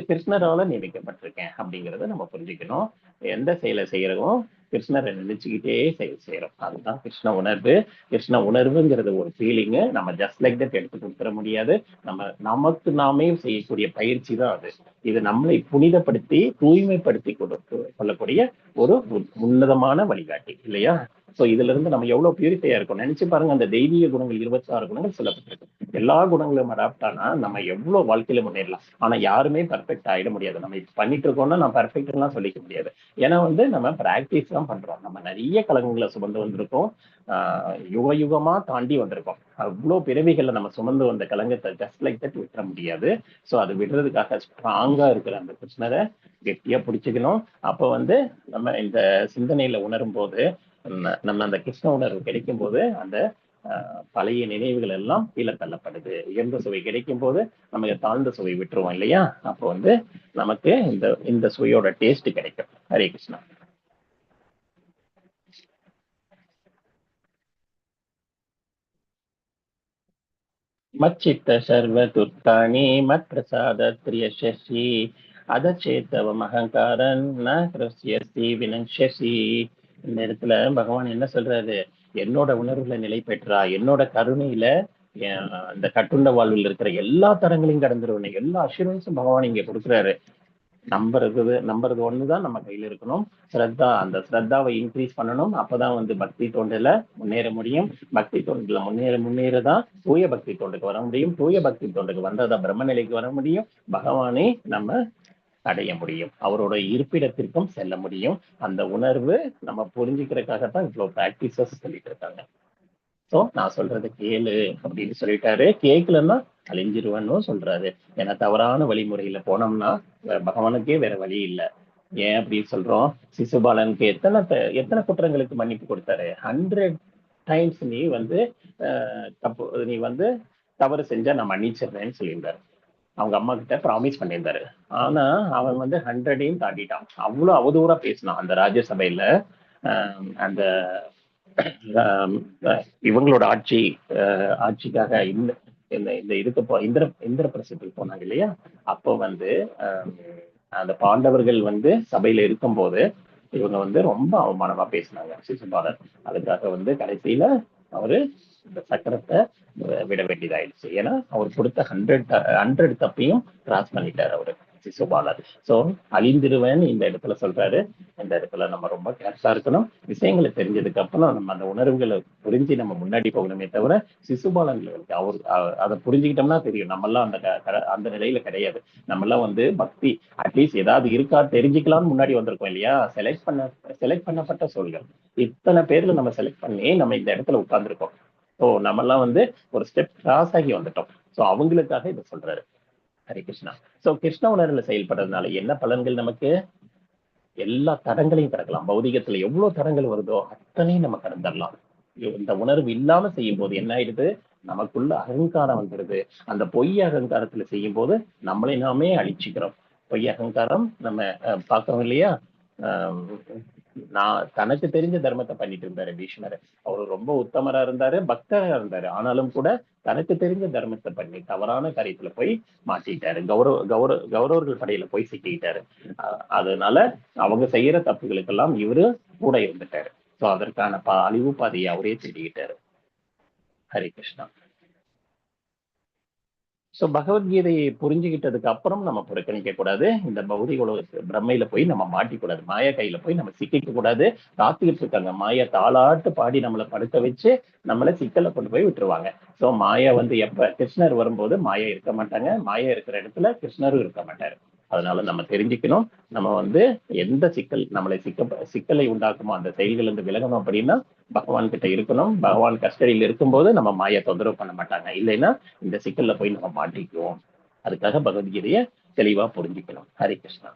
கிருஷ்ணரால நியமிக்கப்பட்டிருக்கேன் அப்படிங்கிறத நம்ம புரிஞ்சுக்கணும். எந்த செயலை செய்யறோம், கிருஷ்ணரை நினைச்சுக்கிட்டே செயல் செய்யறோம். அதுதான் கிருஷ்ண உணர்வு. கிருஷ்ண உணர்வுங்கிறது ஒரு ஃபீலிங்கு. நம்ம ஜஸ்ட் லைக் தட் எடுத்து கொடுத்துட முடியாது. நமக்கு நாமே செய்யக்கூடிய பயிற்சி தான் அது. இது நம்மளை புனிதப்படுத்தி தூய்மைப்படுத்தி கொள்ளக்கூடிய ஒரு உன்னதமான வழிகாட்டி இல்லையா? சோ இதுல இருந்து நம்ம எவ்வளவு பியூரிஃபையா இருக்கும் நினைச்சு பாருங்க. அந்த தெய்வீக குணங்கள் 26 குணங்கள் சொல்லப்பட்டிருக்கு. எல்லா குணங்களும் அடாப்ட் ஆனா நம்ம எவ்வளவு வாழ்க்கையில முன்னேறலாம். ஆனா யாருமே பர்ஃபெக்ட் ஆயிட முடியாது. நம்ம இப்ப பண்ணிட்டு இருக்கோம்னா நான் பர்ஃபெக்ட் எல்லாம் சொல்லிக்க முடியாது. ஏன்னா வந்து நம்ம பிராக்டிஸ் தான் பண்றோம். நம்ம நிறைய கலங்கங்களை சுமந்து வந்திருக்கோம். யுகமா தாண்டி வந்திருக்கோம். அவ்வளவு பிறவிகளை நம்ம சுமந்து வந்த கலங்கத்தை ஜஸ்ட் லைக் தட் விட்டுற முடியாது. சோ அது விடுறதுக்காக ஸ்ட்ராங்கா இருக்கிற அந்த கிருஷ்ணரை கெட்டியா பிடிச்சுக்கணும். அப்ப வந்து நம்ம இந்த சிந்தனையில உணரும் போது, நம்ம அந்த கிருஷ்ண உணர்வு கிடைக்கும் போது அந்த பழைய நினைவுகள் எல்லாம் கீழே தள்ளப்படுது. உயர்ந்த சுவை கிடைக்கும் போது நமக்கு தாழ்ந்த சுவை விட்டுருவோம் இல்லையா? அப்போ வந்து நமக்கு இந்த சுவையோட டேஸ்ட் கிடைக்கும். ஹரே கிருஷ்ணா. மச்சித்த சர்வ துர்த்தானி மத் பிரசாத திரியசி அதச்சேத்தவம் அகங்காரன் ந கிருஷ்யசி வினங்ஷசி. இந்த இடத்துல பகவான் என்ன சொல்றாரு, என்னோட உணர்வுல நிலை பெற்றா, என்னோட கருணையில அந்த கட்டுண்ட வாழ்வில் இருக்கிற எல்லா தரங்களையும் கடந்துருவனே, எல்லா அஷூரன்ஸும் பகவான் இங்க கொடுக்குறாரு. நம்புறது ஒண்ணுதான் நம்ம கையில இருக்கணும். அந்த ஸ்ரத்தாவை இன்க்ரீஸ் பண்ணணும். அப்பதான் வந்து பக்தி தொண்டுல முன்னேற முடியும். பக்தி தொண்டுல முன்னேறதான் தூய பக்தி தொண்டுக்கு வர முடியும். தூய பக்தி தொண்டுக்கு வந்ததான் பிரம்ம நிலைக்கு வர முடியும். பகவானை நம்ம அடைய முடியும். அவரோட இருப்பிடத்திற்கும் செல்ல முடியும். அந்த உணர்வு நம்ம புரிஞ்சுக்கிறதுக்காகத்தான் இவ்வளவு பிராக்டிசஸ் சொல்லிட்டு இருக்காங்க. சோ நான் சொல்றது கேளு அப்படின்னு சொல்லிட்டாரு. கேட்கலன்னா அழிஞ்சிருவேன்னு சொல்றாரு. ஏன்னா தவறான வழிமுறையில போனோம்னா பகவானுக்கே வேற வழி இல்லை. ஏன் அப்படின்னு சொல்றோம், சிசுபாலனுக்கு எத்தனை குற்றங்களுக்கு மன்னிப்பு கொடுத்தாரு? 100 டைம்ஸ் நீ வந்து தவறு செஞ்சா நான் மன்னிச்சிடுறேன்னு சொல்லியிருந்தாரு. அவங்க அம்மா கிட்ட ப்ராமிஸ் பண்ணியிருந்தாரு. ஆனா அவன் வந்து 100ஐயும் தாண்டிட்டான். அவ்வளவு அவதூறா பேசினான் அந்த ராஜ்யசபையில. அந்த இவங்களோட ஆட்சிக்காக இந்த இந்த இதுக்கு இந்திர பிரசத்துக்கு போனாங்க இல்லையா? அப்போ வந்து அந்த பாண்டவர்கள் வந்து சபையில இருக்கும்போது இவங்க வந்து ரொம்ப அவமானமா பேசினாங்க சிசுபாலன். அதுக்காக வந்து கடைசியில அவரு இந்த சக்கரத்தை விட வேண்டியதாயிடுச்சு. ஏன்னா அவர் கொடுத்த 100 தப்பையும் கிராஸ் பண்ணிட்டாரு அவரு சிசுபாலன். சோ அழிந்திருவேன்னு இந்த இடத்துல சொல்றாரு. இந்த இடத்துல நம்ம ரொம்ப கேர்ஃபுல்லா இருக்கணும். விஷயங்களை தெரிஞ்சதுக்கு அப்புறம் நம்ம அந்த உணர்வுகளை புரிஞ்சு நம்ம முன்னாடி போகணுமே தவிர சிசுபாலன் அவர் அதை புரிஞ்சுக்கிட்டோம்னா தெரியும் நம்ம எல்லாம் அந்த நிலையில கிடையாது. நம்ம எல்லாம் வந்து பக்தி அட்லீஸ்ட் ஏதாவது இருக்கா தெரிஞ்சுக்கலாம்னு முன்னாடி வந்திருக்கோம் இல்லையா? செலக்ட் பண்ணப்பட்ட சோல்கள். இத்தனை பேர்ல நம்ம செலக்ட் பண்ணி நம்ம இந்த இடத்துல உட்கார்ந்துருக்கோம். ஸோ நம்ம எல்லாம் வந்து ஒரு ஸ்டெப் கிராஸ் ஆகி வந்துட்டோம். ஸோ அவங்களுக்காக இதை சொல்றாரு. ஹரே கிருஷ்ணா. சோ கிருஷ்ண உணர்வுல செயல்படுறதுனால என்ன பலன்கள் நமக்கு? எல்லா தடங்களையும் கடக்கலாம். பௌதிகத்துல எவ்வளவு தடங்கள் வருதோ அத்தனையும் நம்ம கடந்துடலாம். இந்த உணர்வு இல்லாம செய்யும் போது என்ன ஆயிடுது? நமக்குள்ள அகங்காரம் வந்துடுது. அந்த பொய் அகங்காரத்துல செய்யும் போது நம்மளை நாமே அழிச்சுக்கிறோம். பொய் அகங்காரம் நம்ம பாக்குறோம் இல்லையா? நான் தனக்கு தெரிஞ்ச தர்மத்தை பண்ணிட்டு இருந்தாரு பீஷ்மர். அவரு ரொம்ப உத்தமரா இருந்தாரு, பக்தரா இருந்தாரு. ஆனாலும் கூட தனக்கு தெரிஞ்ச தர்மத்தை பண்ணி தவறான காரியத்துல போய் மாட்டிட்டாரு. கௌரவர்கள் படையில போய் சிக்கிட்டாரு. அதனால அவங்க செய்யற தப்புகளுக்கெல்லாம் இவரு கூட இருந்துட்டாரு. சோ அதற்கான அழிவு பாதையை அவரே தேடிக்கிட்டாரு. ஹரே கிருஷ்ணா. சோ பகவத்கீதையை புரிஞ்சுக்கிட்டதுக்கு அப்புறம் நம்ம புறக்கணிக்க கூடாது. இந்த பௌதிக உலகத்து பிரம்மையில போய் நம்ம மாட்டிக்கூடாது. மாயா கையில போய் நம்ம சிக்கிக்க கூடாது. காத்துக்கிட்டு இருக்காங்க. மாயா தாளாட்டு பாடி நம்மளை படுக்க வச்சு நம்மளை சிக்கல்ல கொண்டு போய் விட்டுருவாங்க. சோ மாயா வந்து எப்ப கிருஷ்ணர் வரும்போது மாயா இருக்க மாட்டாங்க. மாயா இருக்கிற இடத்துல கிருஷ்ணரும் இருக்க மாட்டாரு. அதனால நம்ம தெரிஞ்சுக்கணும். நம்ம வந்து எந்த நம்மளை சிக்கலை உண்டாக்குமோ அந்த செயல்கள் இருந்து விலகணும் அப்படின்னா பகவான் கிட்ட இருக்கணும். பகவான் கஸ்டடியில் இருக்கும்போது நம்ம மாயா தொந்தரவு பண்ண மாட்டாங்க. இல்லைன்னா இந்த சிக்கல்ல போய் நம்ம மாட்டிக்குவோம். அதுக்காக பகவத்கீதைய தெளிவா புரிஞ்சுக்கணும். ஹரே கிருஷ்ணா.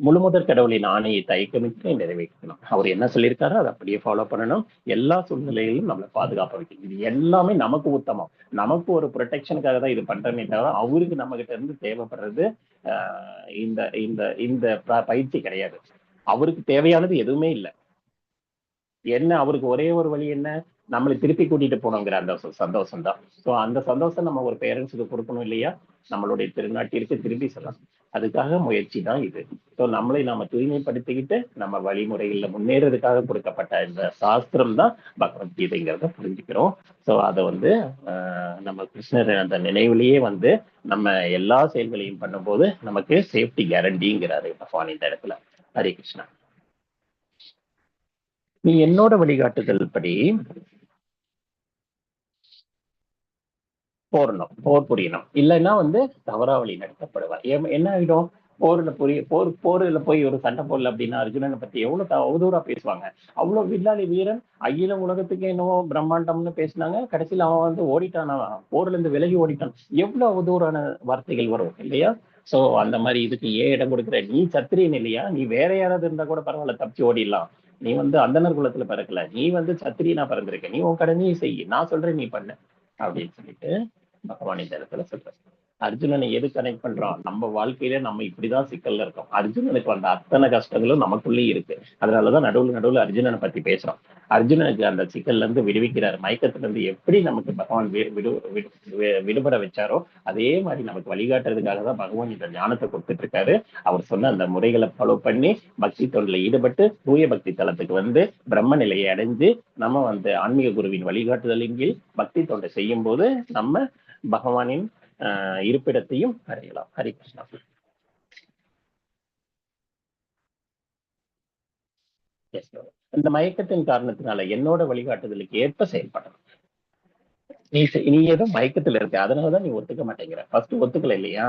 முழுமுதற் கடவுளின் ஆணையை தயக்கமின்றி நிறைவேற்றணும். அவர் என்ன சொல்லியிருக்காரோ அதை அப்படியே ஃபாலோ பண்ணணும். எல்லா சூழ்நிலைகளிலும் நம்மளை பாதுகாப்ப வைக்கணும். இது எல்லாமே நமக்கு உத்தமம். நமக்கு ஒரு ப்ரொடெக்ஷனுக்காக தான் இது பண்றமே தவிர அவருக்கு நம்ம கிட்ட இருந்து தேவைப்படுறது இந்த இந்த இந்த பயிற்சி கிடையாது. அவருக்கு தேவையானது எதுவுமே இல்லை. என்ன அவருக்கு ஒரே ஒரு வழி என்ன? நம்மளை திருப்பி கூட்டிட்டு போனோங்கிற அந்த சந்தோஷம் தான். ஸோ அந்த சந்தோஷம் நம்ம ஒரு பேரண்ட்ஸுக்கு கொடுக்கணும் இல்லையா? நம்மளுடைய திருநாட்டிற்கு திரும்பி சொல்லணும். அதுக்காக முயற்சி தான் இது. ஸோ நம்மளை நாம தூய்மைப்படுத்திக்கிட்டு நம்ம வழிமுறைகள்ல முன்னேறதுக்காக கொடுக்கப்பட்ட இந்த சாஸ்திரம் தான் பகவத்கீதைங்கிறத புரிஞ்சுக்கிறோம். ஸோ அதை வந்து நம்ம கிருஷ்ணர் அந்த நினைவுலயே வந்து நம்ம எல்லா செயல்களையும் பண்ணும்போது நமக்கு சேஃப்டி கேரண்டிங்கிறாரு பகவான் இந்த இடத்துல. ஹரே கிருஷ்ணா. நீ என்னோட வழிகாட்டுதல் படி போர் புரியணும். இல்லைன்னா வந்து தவறா வழி நடத்தப்படுவார். என்ன ஆகிடும்? போர்ல போய் ஒரு சண்டை போடல அப்படின்னா அர்ஜுனனை பத்தி எவ்வளவு அவதூறா பேசுவாங்க. அவ்வளவு வில்லாளி வீரன், அகில உலகத்துக்கு என்னவோ பிரம்மாண்டம்னு பேசினாங்க. கடைசியில அவன் வந்து ஓடிட்டான். போர்ல இருந்து விலகி ஓடிட்டான். எவ்வளவு அவதூறான வார்த்தைகள் வரும் இல்லையா? சோ அந்த மாதிரி இதுக்கு ஏன் இடம் கொடுக்குற? நீ சத்திரியன் இல்லையா? நீ வேற யாராவது இருந்தா கூட பரவாயில்ல, தப்பிச்சு ஓடிடலாம். நீ வந்து அந்தனர் குலத்துல பிறக்கல, நீ வந்து சத்திரியனா பிறந்திருக்க. நீ உன் கடமையை செய், நான் சொல்றேன் நீ பண்ணு அப்படின்னு சொல்லிட்டு பகவான் இந்த இடத்துல சொல்ற. அர்ஜுனனை எது கனெக்ட் பண்றோம்? நம்ம வாழ்க்கையில நம்ம இப்படிதான் சிக்கல்ல இருக்கோம். அர்ஜுனனுக்கு வந்த அத்தனை கஷ்டங்களும் நமக்குள்ளேயே இருக்கு. அதனாலதான் நடுவுல அர்ஜுனனை பத்தி பேசுறோம். அர்ஜுனனுக்கு அந்த சிக்கல்ல இருந்து விடுவிக்கிறார். மயக்கத்துல இருந்து எப்படி நமக்கு பகவான் விடுபட வச்சாரோ அதே மாதிரி நமக்கு வழிகாட்டுறதுக்காக தான் பகவான் இந்த ஞானத்தை கொடுத்துட்டு இருக்காரு. அவர் சொன்ன அந்த முறைகளை ஃபாலோ பண்ணி பக்தி தொண்டில் ஈடுபட்டு தூய பக்தி தளத்துக்கு வந்து பிரம்ம நிலையை அடைஞ்சு நம்ம வந்து ஆன்மீக குருவின் வழிகாட்டுதலின் கீழ் பக்தி தொண்டை செய்யும் போது நம்ம பகவானின் இருப்பிடத்தையும் அடையலாம். ஹரி கிருஷ்ணா. இந்த மயக்கத்தின் காரணத்தினால என்னோட வழிகாட்டுதலுக்கு ஏற்ப செயல்படணும். நீ ஏதோ மயக்கத்துல இருக்க, அதனாலதான் நீ ஒத்துக்க மாட்டேங்கிற. ஃபர்ஸ்ட் ஒத்துக்கல இல்லையா?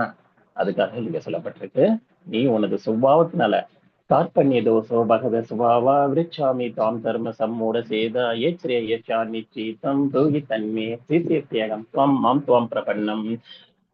அதுக்காக இங்க சொல்லப்பட்டிருக்கு. நீ உனது சுபாவத்தினால कार्पण्यदोषो भगवत् स्वभावावृच्छामि त्वां धर्म सम्मूढ सेदा यच्छ्रेयश्चान्निश्चितं ब्रूहि तन्मे श्रीतीर्थ्यகம் त्वं मां त्वं प्रपन्नम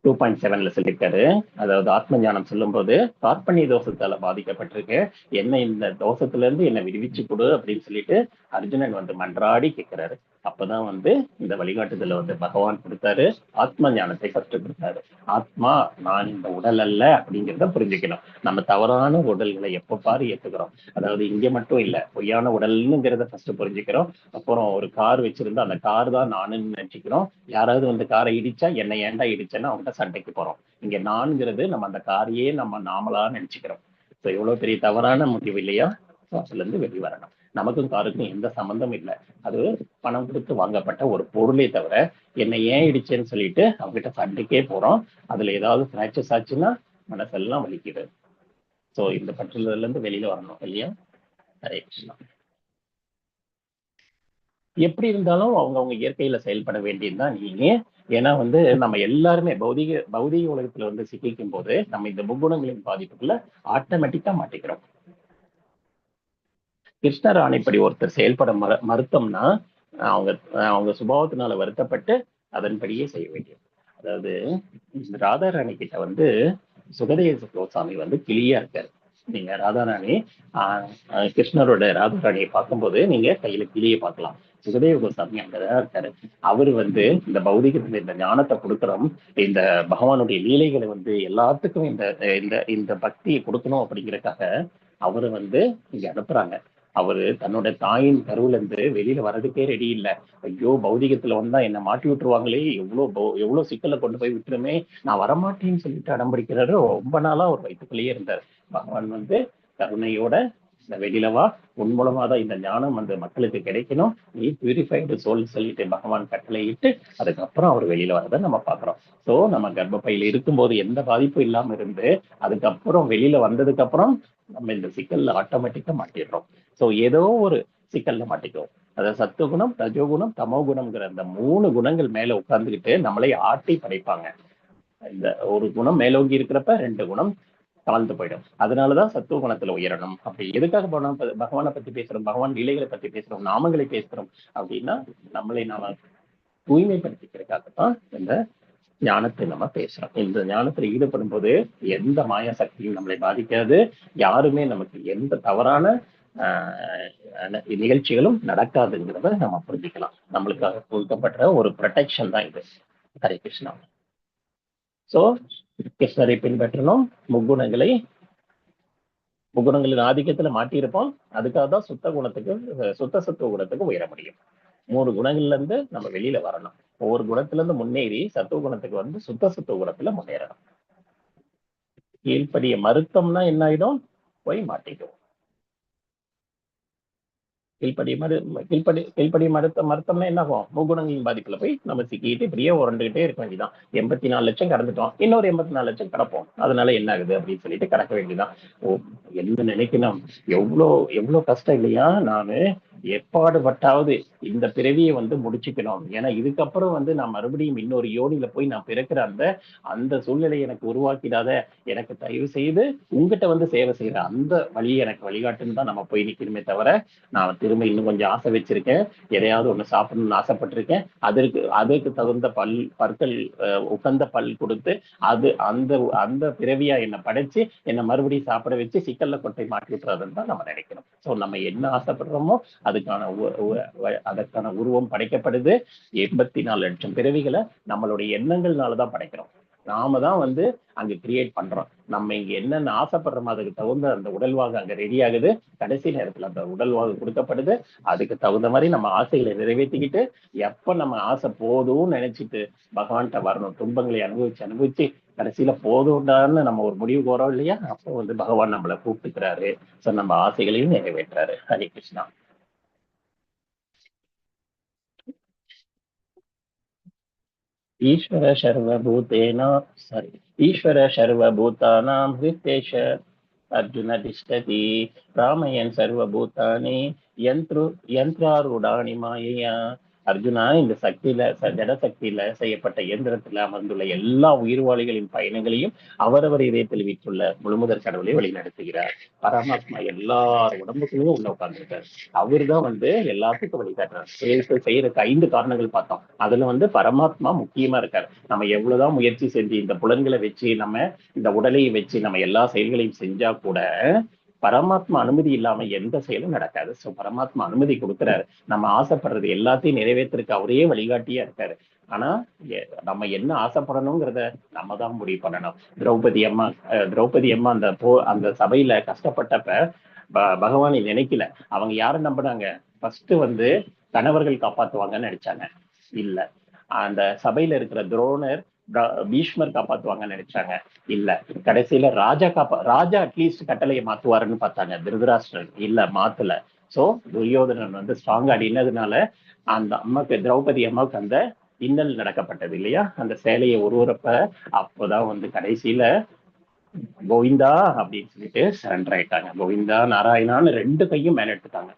2.7ல சொல்லியிருக்காரு. அதாவது ஆத்ம ஞானம் சொல்லும் போது கார்பண்ய தோஷத்தால பாதிக்கப்பட்டிருக்கு, என்ன இந்த தோஷத்துல இருந்து என்ன விடுவிச்சு கொடு அப்படின்னு சொல்லிட்டு அர்ஜுனன் வந்து மன்றாடி கேட்கிறாரு. அப்பதான் வந்து இந்த வழிகாட்டுதல வந்து பகவான் கொடுத்தாரு. ஆத்ம ஞானத்தை ஃபர்ஸ்ட் கொடுத்தாரு. ஆத்மா நான் இந்த உடல் அல்ல அப்படிங்கிறத புரிஞ்சுக்கணும். நம்ம தவறான உடல்களை எப்ப பாரு ஏத்துக்கிறோம். அதாவது இங்க மட்டும் இல்ல, பொய்யான உடல்ங்கிறத ஃபர்ஸ்ட் புரிஞ்சுக்கிறோம். அப்புறம் ஒரு கார் வச்சிருந்தா அந்த கார் தான் நானுன்னு நினைச்சுக்கிறோம். யாராவது வந்து காரை இடிச்சா என்னை ஏன்டா இடிச்சேன்னா அவங்ககிட்ட சண்டைக்கு போறோம். இங்க நான்கிறது நம்ம அந்த காரையே நம்ம நாமளா நினைச்சுக்கிறோம். ஸோ எவ்வளவு பெரிய தவறான முடிவு இல்லையா? அதுல இருந்து வெளியே வரணும். நமக்கும் காருக்கும் எந்த சம்பந்தம் இல்லை. அது பணம் கொடுத்து வாங்கப்பட்ட ஒரு பொருளே தவிர என்னை ஏன் இடிச்சேன்னு சொல்லிட்டு அவங்ககிட்ட சண்டைக்கே போறோம். அதுல ஏதாவது ஃபிராக்சர்ஸ் ஆச்சுன்னா மனசெல்லாம் வலிக்குது. ஸோ இந்த பற்றுதல்ல இருந்து வெளியில வரணும் இல்லையா? ஹரே கிருஷ்ணா. எப்படி இருந்தாலும் அவங்கவுங்க இயற்கையில செயல்பட வேண்டியதுதான் நீங்க. ஏன்னா வந்து நம்ம எல்லாருமே பௌதிக உலகத்துல வந்து சிக்கிக்கும் போது நம்ம இந்த முக்குணங்களின் பாதிப்புக்குள்ள ஆட்டோமேட்டிக்கா மாட்டிக்கிறோம். கிருஷ்ணர் ஆணைப்படி ஒருத்தர் செயல்பட மறுத்தோம்னா அவங்க அவங்க சுபாவத்தினால வருத்தப்பட்டு அதன்படியே செய்ய வேண்டியது. அதாவது ராதாராணி கிட்ட வந்து சுகதேவ கோசாமி வந்து கிளியா இருக்காரு. நீங்க ராதாராணி கிருஷ்ணரோட ராதாராணியை பார்க்கும்போது நீங்க கையில கிளியை பார்க்கலாம். சுகதேவ கோசாமி அங்கதான் இருக்காரு. அவரு வந்து இந்த பௌதிகத்துல இந்த ஞானத்தை கொடுக்குறோம். இந்த பகவானுடைய லீலைகளை வந்து எல்லாத்துக்கும் இந்த இந்த இந்த பக்தியை கொடுக்கணும் அப்படிங்கறதுக்காக அவரு வந்து இங்க அனுப்புறாங்க. அவரு தன்னோட தாயின் கருவுல இருந்து வெளியில வர்றதுக்கே ரெடி இல்லை. ஐயோ பௌதிகத்துல வந்தா என்ன மாட்டி விட்டுருவாங்களே, எவ்வளவு சிக்கலை கொண்டு போய் விட்டுருமே, நான் வரமாட்டேன்னு சொல்லிட்டு அடம்பிடிக்கிறாரு. ரொம்ப நாளா ஒரு வயிற்றுக்குள்ளேயே இருந்தார். பகவான் வந்து கருணையோட இந்த வெளியிலவா, உன் மூலமாதான் இந்த ஞானம் வந்து மக்களுக்கு கிடைக்கணும், நீ பியூரிஃபைடு சோல் சொல்லிட்டு பகவான் கட்டளையிட்டு அதுக்கப்புறம் அவர் வெளியில வரதை நம்ம பாக்குறோம். சோ நம்ம கர்ப்பப்பையில இருக்கும்போது எந்த பாதிப்பும் இல்லாம இருந்து அதுக்கப்புறம் வெளியில வந்ததுக்கு அப்புறம் நம்ம இந்த சிக்கல்ல ஆட்டோமேட்டிக்கா மாட்டிடுறோம். சோ ஏதோ ஒரு சிக்கல்ல மாட்டிக்குவோம். அதாவது சத்துவகுணம், ரஜோகுணம், தமோகுணம்ங்கிற அந்த 3 குணங்கள் மேல உட்கார்ந்துகிட்டு நம்மளை ஆட்டி படைப்பாங்க. இந்த ஒரு குணம் மேலோங்கி இருக்கிறப்ப 2 குணம் தாழ்ந்து போயிடும். அதனாலதான் சத்துவ குணத்துல உயரணும். அப்படி எதுக்காக பகவானை பத்தி பேசுறோம், பகவான் லீலைகளை பத்தி பேசுறோம், நாமங்களை பேசுறோம் அப்படின்னா நம்மளை நாம தூய்மைப்படுத்திக்கிறதுக்காகத்தான் இந்த ஞானத்தை நம்ம பேசுறோம். இந்த ஞானத்துல ஈடுபடும் போது எந்த மாயா சக்தியும் நம்மளை பாதிக்காது. யாருமே நமக்கு எந்த தவறான நிகழ்ச்சிகளும் நடக்காதுங்கிறத நம்ம புரிஞ்சுக்கலாம். நம்மளுக்காக கொடுக்கப்பட்ட ஒரு ப்ரொடெக்ஷன் தான் இது. ஹரே கிருஷ்ணா. சோ கிருஷ்ணரை பின்பற்றணும். முக்குணங்களின் ஆதிக்கத்துல மாட்டியிருப்போம். அதுக்காக தான் சுத்த சத்துவ குணத்துக்கு உயர முடியும். 3 குணங்கள்ல இருந்து நம்ம வெளியில வரணும். ஒவ்வொரு குணத்துல இருந்து முன்னேறி சத்துவ குணத்துக்கு வந்து சுத்த சத்துவ குணத்துல முன்னேறணும். கீழ்ப்படிய மறுத்தோம்னா என்ன ஆயிடும்? போய் மாட்டிக்கும். கீழ்ப்படி மறுத்தோம்னா என்ன ஆகும்? முக்குணங்களின் பாதிப்புல போய் நம்ம சிக்கிட்டு இப்படியே உரண்டுகிட்டே இருக்க வேண்டியதான். 84 லட்சம் கடந்துட்டோம், இன்னொரு 84 லட்சம் கடப்போம். அதனால என்ன ஆகுது அப்படின்னு சொல்லிட்டு கடக்க வேண்டியதான். என்ன நினைக்கணும், எவ்வளவு கஷ்டம் இல்லையா? நானு எப்பாடுபட்டாவது இந்த பிறவியை வந்து முடிச்சுக்கணும். ஏன்னா இதுக்கப்புறம் வந்து நான் மறுபடியும் இன்னொரு யோனியில போய் நான் பிறக்கிற அந்த சூழ்நிலையை எனக்கு உருவாக்கிடாத, எனக்கு தயவு செய்து உங்ககிட்ட வந்து சேவை செய்யற அந்த வழியை எனக்கு வழிகாட்டுன்னு தான் நம்ம போய் நிக்கணுமே தவிர, நான் திரும்ப இன்னும் கொஞ்சம் ஆசை வச்சிருக்கேன், எதையாவது ஒண்ணு சாப்பிடணும்னு ஆசைப்பட்டிருக்கேன், அதுக்கு தகுந்த பற்கள் உகந்த பல் கொடுத்து அந்த அந்த பிறவியா என்னை படைச்சு என்னை மறுபடியும் சாப்பிட வச்சு சிக்கல்ல கொட்டை மாற்றி விட்டுறதுன்னு தான் நம்ம நினைக்கணும். சோ நம்ம என்ன ஆசைப்படுறோமோ அதற்கான உருவம் படைக்கப்படுது. 84 லட்சம் பிறவிகளை நம்மளுடைய எண்ணங்கள்னாலதான் படைக்கிறோம். நாம தான் வந்து அங்க கிரியேட் பண்றோம். நம்ம இங்க என்னென்ன ஆசைப்படுறோமோ அதுக்கு தகுந்த அந்த உடல்வாகு அங்க ரெடி ஆகுது. கடைசி நேரத்துல அந்த உடல்வாகு கொடுக்கப்படுது. அதுக்கு தகுந்த மாதிரி நம்ம ஆசைகளை நிறைவேற்றிக்கிட்டு எப்ப நம்ம ஆசை போதும்னு நினைச்சிட்டு பகவான்கிட்ட வரணும், துன்பங்களை அனுபவிச்சு கடைசியில போதும்டான்னு நம்ம ஒரு முடிவுக்கு வரோம் இல்லையா? அப்போ வந்து பகவான் நம்மளை கூப்பிட்டுக்கிறாரு. சோ நம்ம ஆசைகளையும் நிறைவேற்றாரு. ஹரே கிருஷ்ணா. ஈஸ்வர சர்வபூதானாம் ஹிருதேஷ அர்ஜுன திஷ்டதி ராமயன் சர்வபூதானி யந்திராரூடாணி மாயையா. அர்ஜுனா, இந்த ஜட சக்தியில செய்யப்பட்ட இயந்திரத்துல அமர்ந்துள்ள எல்லா உயிர்வாளிகளின் பயணங்களையும் அவரவர் இதயத்தில் வீட்டுள்ள முழுமுதற் கடவுளை வழிநடத்துகிறார். பரமாத்மா எல்லார் உடம்புக்குள்ளேயும் உள்ள உட்கார்ந்துருக்காரு. அவருதான் வந்து எல்லாத்துக்கும் வழிகாட்டுறாரு. செய்யறதுக்கு 5 காரணங்கள் பார்த்தோம். அதுல வந்து பரமாத்மா முக்கியமா இருக்காரு. நம்ம எவ்வளவுதான் முயற்சி செஞ்சு இந்த புலன்களை வச்சு நம்ம இந்த உடலையை வச்சு நம்ம எல்லா செயல்களையும் செஞ்சா கூட பரமாத்மா அனுமதி இல்லாம எந்த செயலும் நடக்காது. சோ பரமாத்மா அனுமதி கொடுக்குறாரு. நம்ம ஆசைப்படுறது எல்லாத்தையும் நிறைவேற்றிருக்கு அவரே வழிகாட்டியா இருக்காரு. ஆனா நம்ம என்ன ஆசைப்படணுங்கிறத நம்ம தான் முடிவு பண்ணணும். திரௌபதி அம்மா அந்த சபையில கஷ்டப்பட்டப்ப பகவானை நினைக்கல. அவங்க யாரை நம்பினாங்க? ஃபர்ஸ்ட் வந்து கணவர்கள் காப்பாத்துவாங்கன்னு நினைச்சாங்க. இல்ல. அந்த சபையில இருக்கிற துரோணர், பீஷ்மர் காப்பாத்துவாங்கன்னு நினைச்சாங்க. இல்ல. கடைசியில ராஜா அட்லீஸ்ட் கட்டளையை மாத்துவாருன்னு பார்த்தாங்க. திருதராஷ்டிரன் இல்ல, மாத்தல. சோ துரியோதனன் வந்து ஸ்ட்ராங்கா நின்னதுனால அந்த அம்மாக்கு, திரௌபதி அம்மாவுக்கு அந்த இன்னல் நடக்கப்பட்டது இல்லையா? அந்த சேலையை உருவுறப்ப அப்போதான் வந்து கடைசியில கோவிந்தா அப்படின்னு சொல்லிட்டு சரண்டர் ஆயிட்டாங்க. கோவிந்தா நாராயணான்னு ரெண்டு கையும் மேல எடுத்துட்டாங்க.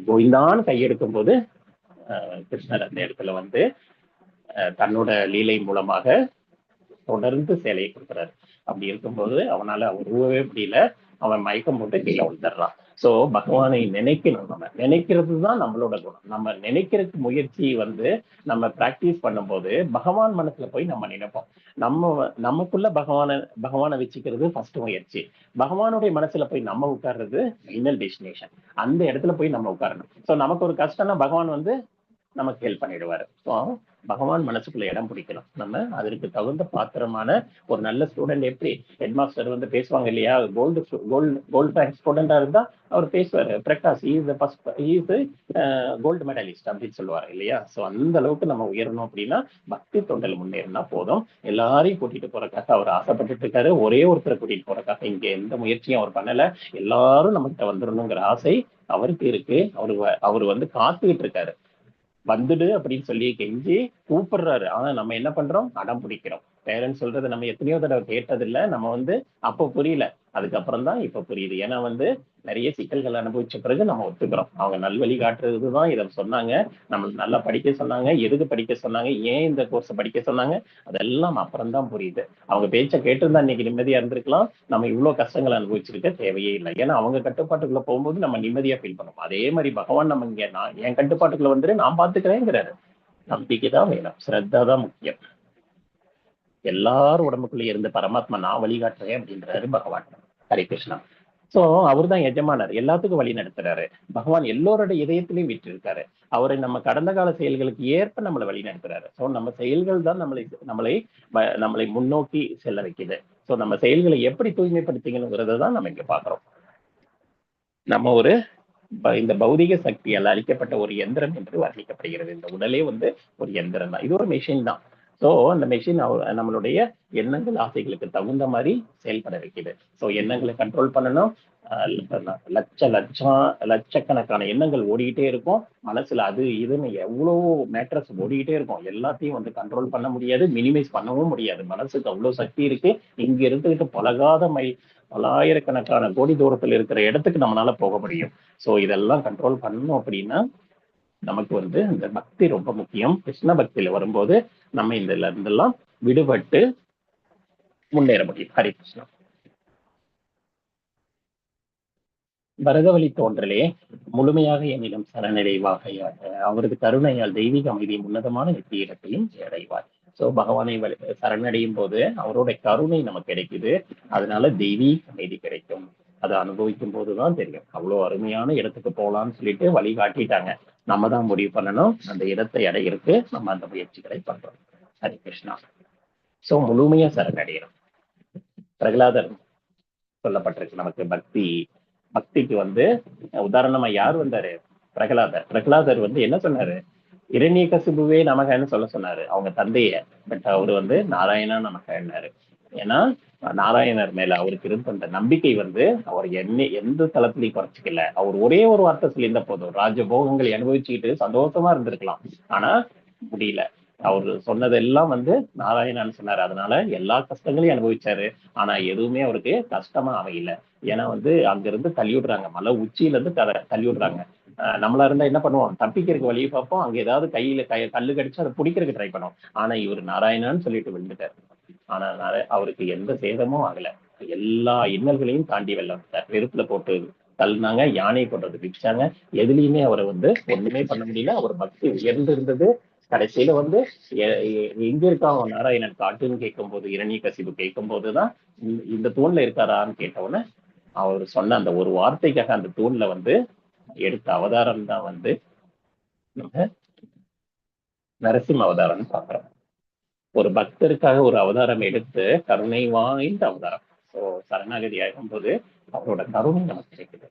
கோவிந்தான்னு கையெடுக்கும் போது கிருஷ்ணர் அந்த இடத்துல வந்து தன்னோட லீலை மூலமாக தொடர்ந்து சேலையை கொடுக்குறாரு. அப்படி இருக்கும்போது அவனால உருவவே முடியல. அவன் மயக்கம் போட்டு கீழே விழுந்துடுறான். சோ பகவானை நினைக்கணும். நம்ம நினைக்கிறது தான் நம்மளோட குணம். நம்ம நினைக்கிறதுக்கு முயற்சி வந்து நம்ம பிராக்டிஸ் பண்ணும்போது பகவான் மனசுல போய் நம்ம நினைப்போம். நமக்குள்ள பகவானை வச்சுக்கிறது ஃபர்ஸ்ட் முயற்சி. பகவானுடைய மனசுல போய் நம்ம உட்கார்றது ஃபைனல் டெஸ்டினேஷன். அந்த இடத்துல போய் நம்ம உட்காரணும். சோ நமக்கு ஒரு கஷ்டம்னா பகவான் வந்து நமக்கு ஹெல்ப் பண்ணிடுவாரு. ஸோ பகவான் மனசுக்குள்ள இடம் பிடிக்கணும். நம்ம அதற்கு தகுந்த பாத்திரமான ஒரு நல்ல ஸ்டூடெண்ட். எப்படி ஹெட் மாஸ்டர் வந்து பேசுவாங்க இல்லையா? கோல்டு ரேங்க் ஸ்டூடெண்டா இருந்தா அவர் பேசுவாரு, பிரகாஷ் இஸ் கோல்டு மெடலிஸ்ட் அப்படின்னு சொல்லுவாரு இல்லையா? ஸோ அந்த அளவுக்கு நம்ம உயரணும் அப்படின்னா பக்தி தொண்டல் முன்னேறினா போதும். எல்லாரையும் கூட்டிட்டு போறதுக்காக அவர் ஆசைப்பட்டுட்டு இருக்காரு. ஒரே ஒருத்தரை கூட்டிட்டு போறதுக்காக இங்க எந்த முயற்சியும் அவர் பண்ணல. எல்லாரும் நம்மகிட்ட வந்துடணுங்கிற ஆசை அவருக்கு இருக்கு. அவரு வந்து காத்துக்கிட்டு இருக்காரு. வந்துடு அப்படின்னு சொல்லி கெஞ்சி கூப்பிடுறாரு. ஆனா நம்ம என்ன பண்றோம்? அடம் பிடிக்கிறோம். பேரண்ட்ஸ் சொல்றது நம்ம எத்தனையோ தடவை கேட்டதில்லை. நம்ம வந்து அப்போ புரியல, அதுக்கப்புறம் தான் இப்ப புரியுது. ஏன்னா வந்து நிறைய சிக்கல்கள் அனுபவிச்ச பிறகு நம்ம ஒத்துக்கிறோம். அவங்க நல்வழி காட்டுறதுதான் இதை சொன்னாங்க. நம்ம நல்லா படிக்க சொன்னாங்க. எதுக்கு படிக்க சொன்னாங்க, ஏன் இந்த கோர்ஸை படிக்க சொன்னாங்க, அதெல்லாம் அப்புறம் தான் புரியுது. அவங்க பேச்சை கேட்டிருந்தா இன்னைக்கு நிம்மதியா இருந்திருக்கலாம். நம்ம இவ்வளவு கஷ்டங்கள் அனுபவிச்சிருக்க தேவையே இல்லை. ஏன்னா அவங்க கட்டுப்பாட்டுக்குள்ள போகும்போது நம்ம நிம்மதியா ஃபீல் பண்ணுவோம். அதே மாதிரி பகவான் நம்ம இங்க என் கட்டுப்பாட்டுக்குள்ள வந்துட்டு நான் பாத்துக்கிறேங்கிறாரு. நம்பிக்கை தான் வேணும், ஸ்ரத்தா தான் முக்கியம். எல்லாரும் உடம்புக்குள்ளே இருந்து பரமாத்மா நான் வழிகாட்டுறேன் அப்படின்றாரு பகவான். ஹரே கிருஷ்ணா. சோ அவர் தான் எஜமானர், எல்லாத்துக்கும் வழி நடத்துறாரு. பகவான் எல்லோரோட இதயத்திலையும் விட்டு இருக்காரு. அவரை நம்ம கடந்த கால செயல்களுக்கு ஏற்ப நம்மளை வழி நடத்துறாரு. சோ நம்ம செயல்கள் தான் நம்மளை முன்னோக்கி செல்ல வைக்குது. சோ நம்ம செயல்களை எப்படி தூய்மைப்படுத்திக்கணுங்கிறத தான் நம்ம இங்க பாக்குறோம். நம்ம இந்த பௌதிக சக்தியால் அளிக்கப்பட்ட ஒரு எந்திரம் என்று வர்ணிக்கப்படுகிறது. இந்த உடலே வந்து ஒரு எந்திரம் தான். இது ஒரு மெஷின் தான். சோ அந்த மெஷின் நம்மளுடைய எண்ணங்கள் ஆசைகளுக்கு தகுந்த மாதிரி செயல்பட வைக்குது. சோ எண்ணங்களை கண்ட்ரோல் பண்ணணும். லட்சக்கணக்கான எண்ணங்கள் ஓடிக்கிட்டே இருக்கும் மனசுல. அது இதுன்னு எவ்வளவு மேட்ரஸ் ஓடிக்கிட்டே இருக்கும். எல்லாத்தையும் வந்து கண்ட்ரோல் பண்ண முடியாது, மினிமைஸ் பண்ணவும் முடியாது. மனசுக்கு அவ்வளவு சக்தி இருக்கு. இங்க இருந்துகிட்டு பல்லாயிரக்கணக்கான கோடி தூரத்தில் இருக்கிற இடத்துக்கு நம்மளால போக முடியும். சோ இதெல்லாம் கண்ட்ரோல் பண்ணணும் அப்படின்னா நமக்கு வந்து இந்த பக்தி ரொம்ப முக்கியம். கிருஷ்ண பக்தியில வரும்போது நம்ம இதுல இருந்தெல்லாம் விடுபட்டு முன்னேற முடியும். ஹரி கிருஷ்ணா. பரதவழி தோன்றலே முழுமையாக என்னிடம் சரணடைவாக, அவரது கருணையால் தெய்வீக அமைதியும் உன்னதமான வெற்றி இடத்தையும் அடைவார். சோ பகவானை சரணடையும் போது அவரோட கருணை நமக்கு கிடைக்குது. அதனால தெய்வீக அமைதி கிடைக்கும். அதை அனுபவிக்கும் போதுதான் தெரியும். அவ்வளவு அருமையான இடத்துக்கு போகலாம்னு சொல்லிட்டு வழி காட்டிட்டாங்க. நம்ம தான் முடிவு பண்ணணும் அந்த இடத்தை அடையிறதுக்கு நம்ம அந்த முயற்சிகளை பண்றோம். ஹரி கிருஷ்ணா. சோ முழுமையா சரணடைகிறோம். பிரகலாதர் சொல்லப்பட்டிருக்கு நமக்கு பக்திக்கு வந்து உதாரணமா யார் வந்தாரு? பிரகலாதர் வந்து என்ன சொன்னாரு? இரண்யகசிபுவே நமகன்னு சொல்ல சொன்னாரு அவங்க தந்தைய. பட் அவரு வந்து நாராயணா நமகன்னாரு. ஏன்னா நாராயணர் மேல அவருக்கு இருந்த நம்பிக்கை வந்து அவர் எந்த தளத்திலையும் குறைச்சிக்கல. அவர் ஒரே ஒரு வார்த்தை சொல்லியிருந்த போதும், ராஜபோகங்களை அனுபவிச்சுக்கிட்டு சந்தோஷமா இருந்திருக்கலாம். ஆனா முடியல. அவரு சொன்னதெல்லாம் வந்து நாராயணான்னு சொன்னாரு. அதனால எல்லா கஷ்டங்களையும் அனுபவிச்சாரு. ஆனா எதுவுமே அவருக்கு கஷ்டமா அமையல. ஏன்னா வந்து அங்க இருந்து தள்ளி விடுறாங்க, மலை உச்சியில இருந்து தள்ளி விடுறாங்க. நம்மளா இருந்தா என்ன பண்ணுவோம்? தப்பிக்கிறதுக்கு வழியை பார்ப்போம். அங்க ஏதாவது கையில கல்லு கடிச்சு அதை பிடிக்கிறதுக்கு ட்ரை பண்ணுவோம். ஆனா இவர் நாராயணான்னு சொல்லிட்டு விழுந்துட்டாரு. ஆனா அவருக்கு எந்த சேதமும் ஆகல. எல்லா இன்னல்களையும் தாண்டி வெள்ளம் நெருப்புல போட்டு தள்ளினாங்க, யானையை போட்டு பிடிச்சாங்க. எதுலையுமே அவரை வந்து ஒண்ணுமே பண்ண முடியல. அவர் பக்தி உயர்ந்து இருந்தது. கடைசியில வந்து எங்க இருக்கா அவன் நாராயணன் காட்டுன்னு கேட்கும் போது, இரணியகசிபு கேட்கும் போதுதான் இந்த தூண்ல இருக்காரான்னு கேட்டவுடனே அவர் சொன்ன அந்த ஒரு வார்த்தைக்காக அந்த தூண்ல வந்து எடுத்த அவதாரம் தான் வந்து நம்ம நரசிம்ம அவதாரம்னு பாக்குறோம். ஒரு பக்தருக்காக ஒரு அவதாரம் எடுத்து கருணை வாய்ந்த அவதாரம். ஸோ சரணாகதி ஆகும்போது அவரோட கருணை நமக்கு கிடைக்குது.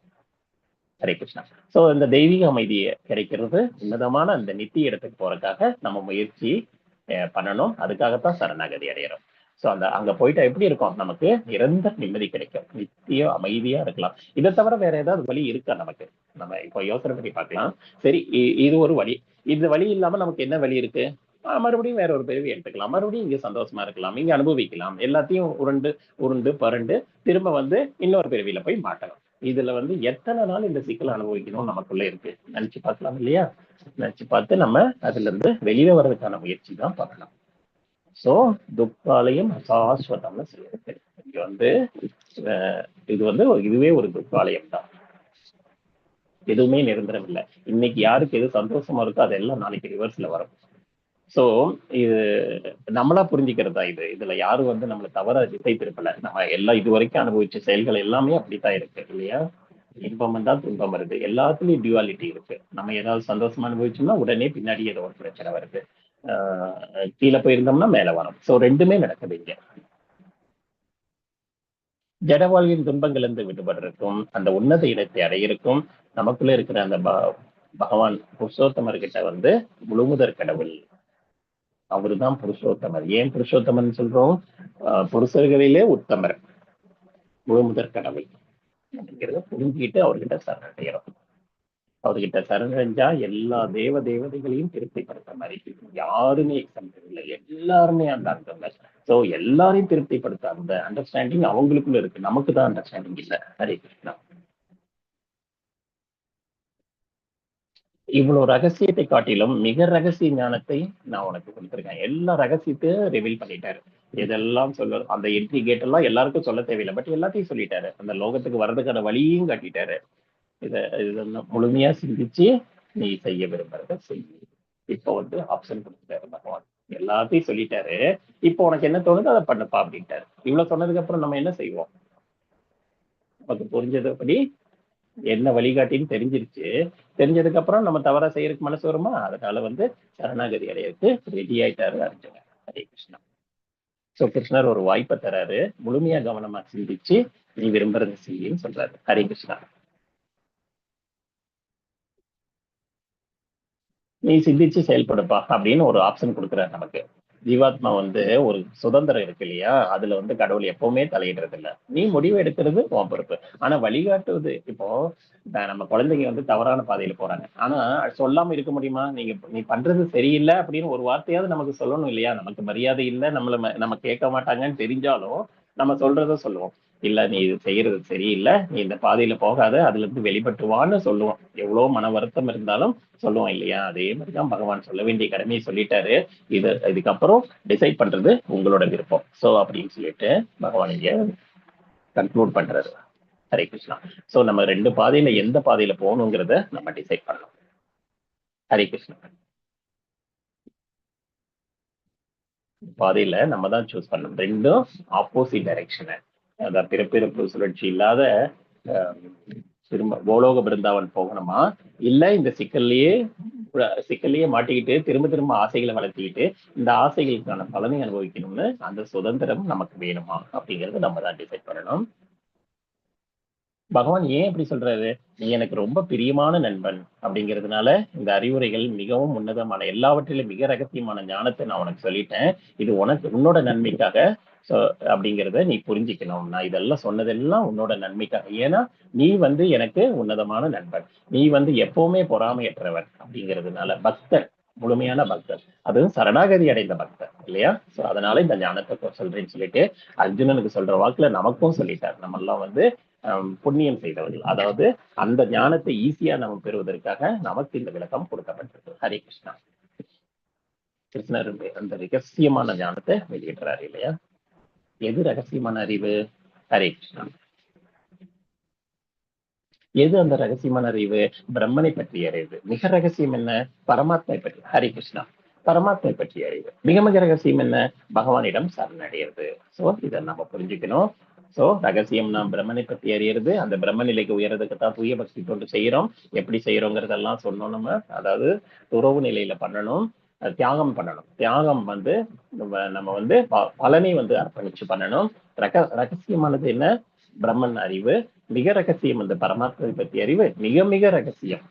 ஹரே கிருஷ்ணா. சோ இந்த தெய்வீக அமைதியை கிடைக்கிறது உன்னதமான அந்த நித்திய இடத்துக்கு போறதுக்காக நம்ம முயற்சி பண்ணணும். அதுக்காகத்தான் சரணாகதி அடையிறோம். சோ அங்க போயிட்டா எப்படி இருக்கும்? நமக்கு நிரந்தர நிம்மதி கிடைக்கும், நித்திய அமைதியா இருக்கலாம். இதை தவிர வேற ஏதாவது வழி இருக்கா நமக்கு? நம்ம இப்போ யோசனை பண்ணி பார்க்கலாம். சரி, இது ஒரு வழி. இந்த வழி இல்லாம நமக்கு என்ன வழி இருக்கு? மறுபடியும் வேற ஒரு பிறவி எடுத்துக்கலாம், மறுபடியும் இங்க சந்தோஷமா இருக்கலாம், இங்க அனுபவிக்கலாம், எல்லாத்தையும் உருண்டு உருண்டு பரண்டு திரும்ப வந்து இன்னொரு பிறவியில போய் மாட்டலாம். இதுல வந்து எத்தனை நாள் இந்த சிக்கலை அனுபவிக்கணும் நமக்குள்ள இருக்கு? நினைச்சு பார்க்கலாம் இல்லையா? நினைச்சு பார்த்து நம்ம அதுல இருந்து வெளியே வர்றதுக்கான முயற்சி தான் பண்ணணும். சோ துக்காலயம் அசாஸ்வதம்னு சொல்லியிருக்கு. இங்க வந்து இது வந்து இதுவே ஒரு துக்காலயம் தான். எதுவுமே நிரந்தரம் இல்லை. இன்னைக்கு யாருக்கு எது சந்தோஷமா இருக்கோ அதெல்லாம் நாளைக்கு ரிவர்ஸ்ல வரும். சோ இது நம்மளா புரிஞ்சுக்கிறதா? இதுல யாரும் வந்து நம்மள தவற திசை திருப்பல. நம்ம எல்லாம் இது வரைக்கும் அனுபவிச்ச செயல்கள் எல்லாமே அப்படித்தான் இருக்கு இல்லையா? இன்பம் வந்தா துன்பம் வருது, எல்லாத்துலயும் டியூவாலிட்டி இருக்கு. நம்ம ஏதாவது சந்தோஷமா அனுபவிச்சோம்னா உடனே பின்னாடி ஏதோ ஒரு பிரச்சனை வருது, கீழே போயிருந்தோம்னா மேல வரும். சோ ரெண்டுமே நடக்குது இங்க. ஜடவாழ்வின் துன்பங்களிலிருந்து விடுபடுறதுக்கும் அந்த உன்னத இடத்தை அடையிறக்கும் நமக்குள்ள இருக்கிற அந்த பகவான் புருஷோத்தமர்கிட்ட வந்து முழுமுதற் கடவுள், அவருதான் புருஷோத்தமர். ஏன் புருஷோத்தமன் சொல்றோம்? புருஷர்களிலே உத்தமர், முழுமுதற் கடவுள் அப்படிங்கிறத புரிஞ்சுக்கிட்டு அவர்கிட்ட சரணடைகிறோம். அவர்கிட்ட சரணடைஞ்சா எல்லா தேவதைகளையும் திருப்திப்படுத்த மாதிரி. யாருமே எக்ஸாம்பிள் இல்லை, எல்லாருமே அந்த அர்த்தம். சோ எல்லாரையும் திருப்திப்படுத்த அந்த அண்டர்ஸ்டாண்டிங் அவங்களுக்குள்ள இருக்கு, நமக்கு தான் அண்டர்ஸ்டாண்டிங் இல்லை. ஹரே கிருஷ்ணா. இவ்வளவு ரகசியத்தை காட்டிலும் மிக ரகசிய ஞானத்தை நான் உனக்கு கொடுத்திருக்கேன். எல்லா ரகசியத்தையும் ரிவீல் பண்ணிட்டாரு. எதெல்லாம் சொல்ல அந்த என்ட்ரி கேட் எல்லாம் எல்லாருக்கும் சொல்ல தேவையில்லை, பட் எல்லாத்தையும் சொல்லிட்டாரு. அந்த லோகத்துக்கு வர்றதுக்கான வழியையும் காட்டிட்டாரு. இதெல்லாம் முழுமையா சிந்திச்சு நீ செய்ய விரும்புறத செய். இப்போ வந்து ஆப்ஷன் கொடுத்துட்டாரு பகவான், எல்லாத்தையும் சொல்லிட்டாரு. இப்போ உனக்கு என்ன தோணுது அதை பண்ணப்பா அப்படின்ட்டாரு. இவ்வளவு சொன்னதுக்கு அப்புறம் நம்ம என்ன செய்வோம்? நமக்கு புரிஞ்சதுபடி என்ன வழிகாட்டின்னு தெரிஞ்சிருச்சு. தெரிஞ்சதுக்கு அப்புறம் நம்ம தவறா செய்யறதுக்கு மனசு வருமா? அதனால வந்து சரணாகதி அடையறதுக்கு ரெடி ஆயிட்டாரு அர்ஜுனன். ஹரே கிருஷ்ணா. சோ கிருஷ்ணர் ஒரு வாய்ப்பை தராரு, முழுமையா கவனமா சிந்திச்சு நீ விரும்புறது செய்யுன்னு சொல்றாரு. ஹரே கிருஷ்ணா. நீ சிந்திச்சு செயல்படுப்பா அப்படின்னு ஒரு ஆப்ஷன் கொடுக்குறாரு நமக்கு. ஜீவாத்மா வந்து ஒரு சுதந்திரம் இருக்கு இல்லையா? அதுல வந்து கடவுள் எப்பவுமே தலையிடுறது இல்லை. நீ முடிவு எடுக்கிறது உன் பொறுப்பு. ஆனா வழிகாட்டுவது, இப்போ நம்ம குழந்தைங்க வந்து தவறான பாதையில போறாங்க, ஆனா சொல்லாம இருக்க முடியுமா? நீ பண்றது சரியில்லை அப்படின்னு ஒரு வார்த்தையாவது நமக்கு சொல்லணும் இல்லையா? நமக்கு மரியாதை இல்லை, நம்ம கேட்க மாட்டாங்கன்னு தெரிஞ்சாலும் நம்ம சொல்றத சொல்லுவோம். இல்ல நீ இது செய்யறது சரியில்லை, நீ இந்த பாதையில போகாத, அதுல இருந்து வெளிப்பட்டுவான்னு சொல்லுவோம். எவ்வளவு மன வருத்தம் இருந்தாலும் சொல்லுவோம் இல்லையா? அதே மாதிரிதான் பகவான் சொல்ல வேண்டிய கடமையை சொல்லிட்டாரு. இதுக்கப்புறம் டிசைட் பண்றது உங்களோட விருப்பம். சோ அப்படின்னு சொல்லிட்டு பகவான் இங்க கன்க்ளூட் பண்றாரு. ஹரே கிருஷ்ணா. சோ நம்ம ரெண்டு பாதையில எந்த பாதையில போகணுங்கிறத நம்ம டிசைட் பண்ணலாம். ஹரே கிருஷ்ணா. பாதையில நம்ம தான் சூஸ் பண்ணணும். ரெண்டும் ஆப்போசிட் டைரக்ஷன். அதான் பிறப்பிறப்பு சுழற்சி இல்லாத திரும்ப கோலோக பிருந்தாவன் போகணுமா, இல்ல இந்த சிக்கல்லையே மாட்டிக்கிட்டு திரும்ப திரும்ப ஆசைகளை வளர்த்திக்கிட்டு இந்த ஆசைகளுக்கான பலனை அனுபவிக்கணும்னு அந்த சுதந்திரம் நமக்கு வேணுமா அப்படிங்கறத நம்ம தான் டிசைட் பண்ணணும். பகவான் ஏன் அப்படி சொல்றாரு? நீ எனக்கு ரொம்ப பிரியமான நண்பன் அப்படிங்கிறதுனால இந்த அறிவுரைகள் மிகவும் உன்னதமான, எல்லாவற்றிலும் மிக ரகசியமான ஞானத்தை நான் உனக்கு சொல்லிட்டேன். இது உன்னோட நன்மைக்காக அப்படிங்கிறத நீ புரிஞ்சுக்கணும். நான் இதெல்லாம் சொன்னதெல்லாம் உன்னோட நன்மைக்காக. ஏன்னா நீ வந்து எனக்கு உன்னதமான நண்பன், நீ வந்து எப்பவுமே பொறாமையற்றவர் அப்படிங்கிறதுனால பக்தர், முழுமையான பக்தர், அதுவும் சரணாகதி அடைந்த பக்தர் இல்லையா? சோ அதனால இந்த ஞானத்தை சொல்றேன்னு சொல்லிட்டு அர்ஜுனனுக்கு சொல்ற வாக்குல நமக்கும் சொல்லிட்டார். நம்ம எல்லாம் வந்து புண்ணியம் செய்தவர்கள், அதாவது அந்த ஞானத்தை ஈஸியா நம்ம பெறுவதற்காக நமக்கு இந்த விளக்கம் கொடுக்கப்பட்டிருக்கு. ஹரே கிருஷ்ணா. கிருஷ்ணர் அந்த ரகசியமான ஞானத்தை வெளியிடுறாரு இல்லையா? எது ரகசியமான அறிவு? ஹரே கிருஷ்ணா. எது அந்த ரகசியமான அறிவு? பிரம்மனை பற்றிய அறிவு. மிக ரகசியம் என்ன? பரமாத்மை பற்றி. ஹரே கிருஷ்ணா. பரமாத்மை பற்றிய அறிவு. மிக மிக ரகசியம் என்ன? பகவானிடம் சரணடைகிறது. சோ இதை நம்ம புரிஞ்சுக்கணும். சோ ரகசியம் நாம் பிரம்மனை பத்தி அறியறது, அந்த பிரம்ம நிலைக்கு உயர்றதுக்கு தான் தூய பக்தி தொண்டு செய்யறோம். எப்படி செய்யறோங்கிறதெல்லாம் சொன்னோம். அதாவது துறவு நிலையில பண்ணணும், தியாகம் பண்ணணும். தியாகம் வந்து நம்ம வந்து பலனை வந்து அர்ப்பணிச்சு பண்ணணும். ரகசியமானது என்ன? பிரம்மன் அறிவு. மிக ரகசியம் அந்த பரமாத்மாவை பத்தி அறிவு. மிக மிக ரகசியம்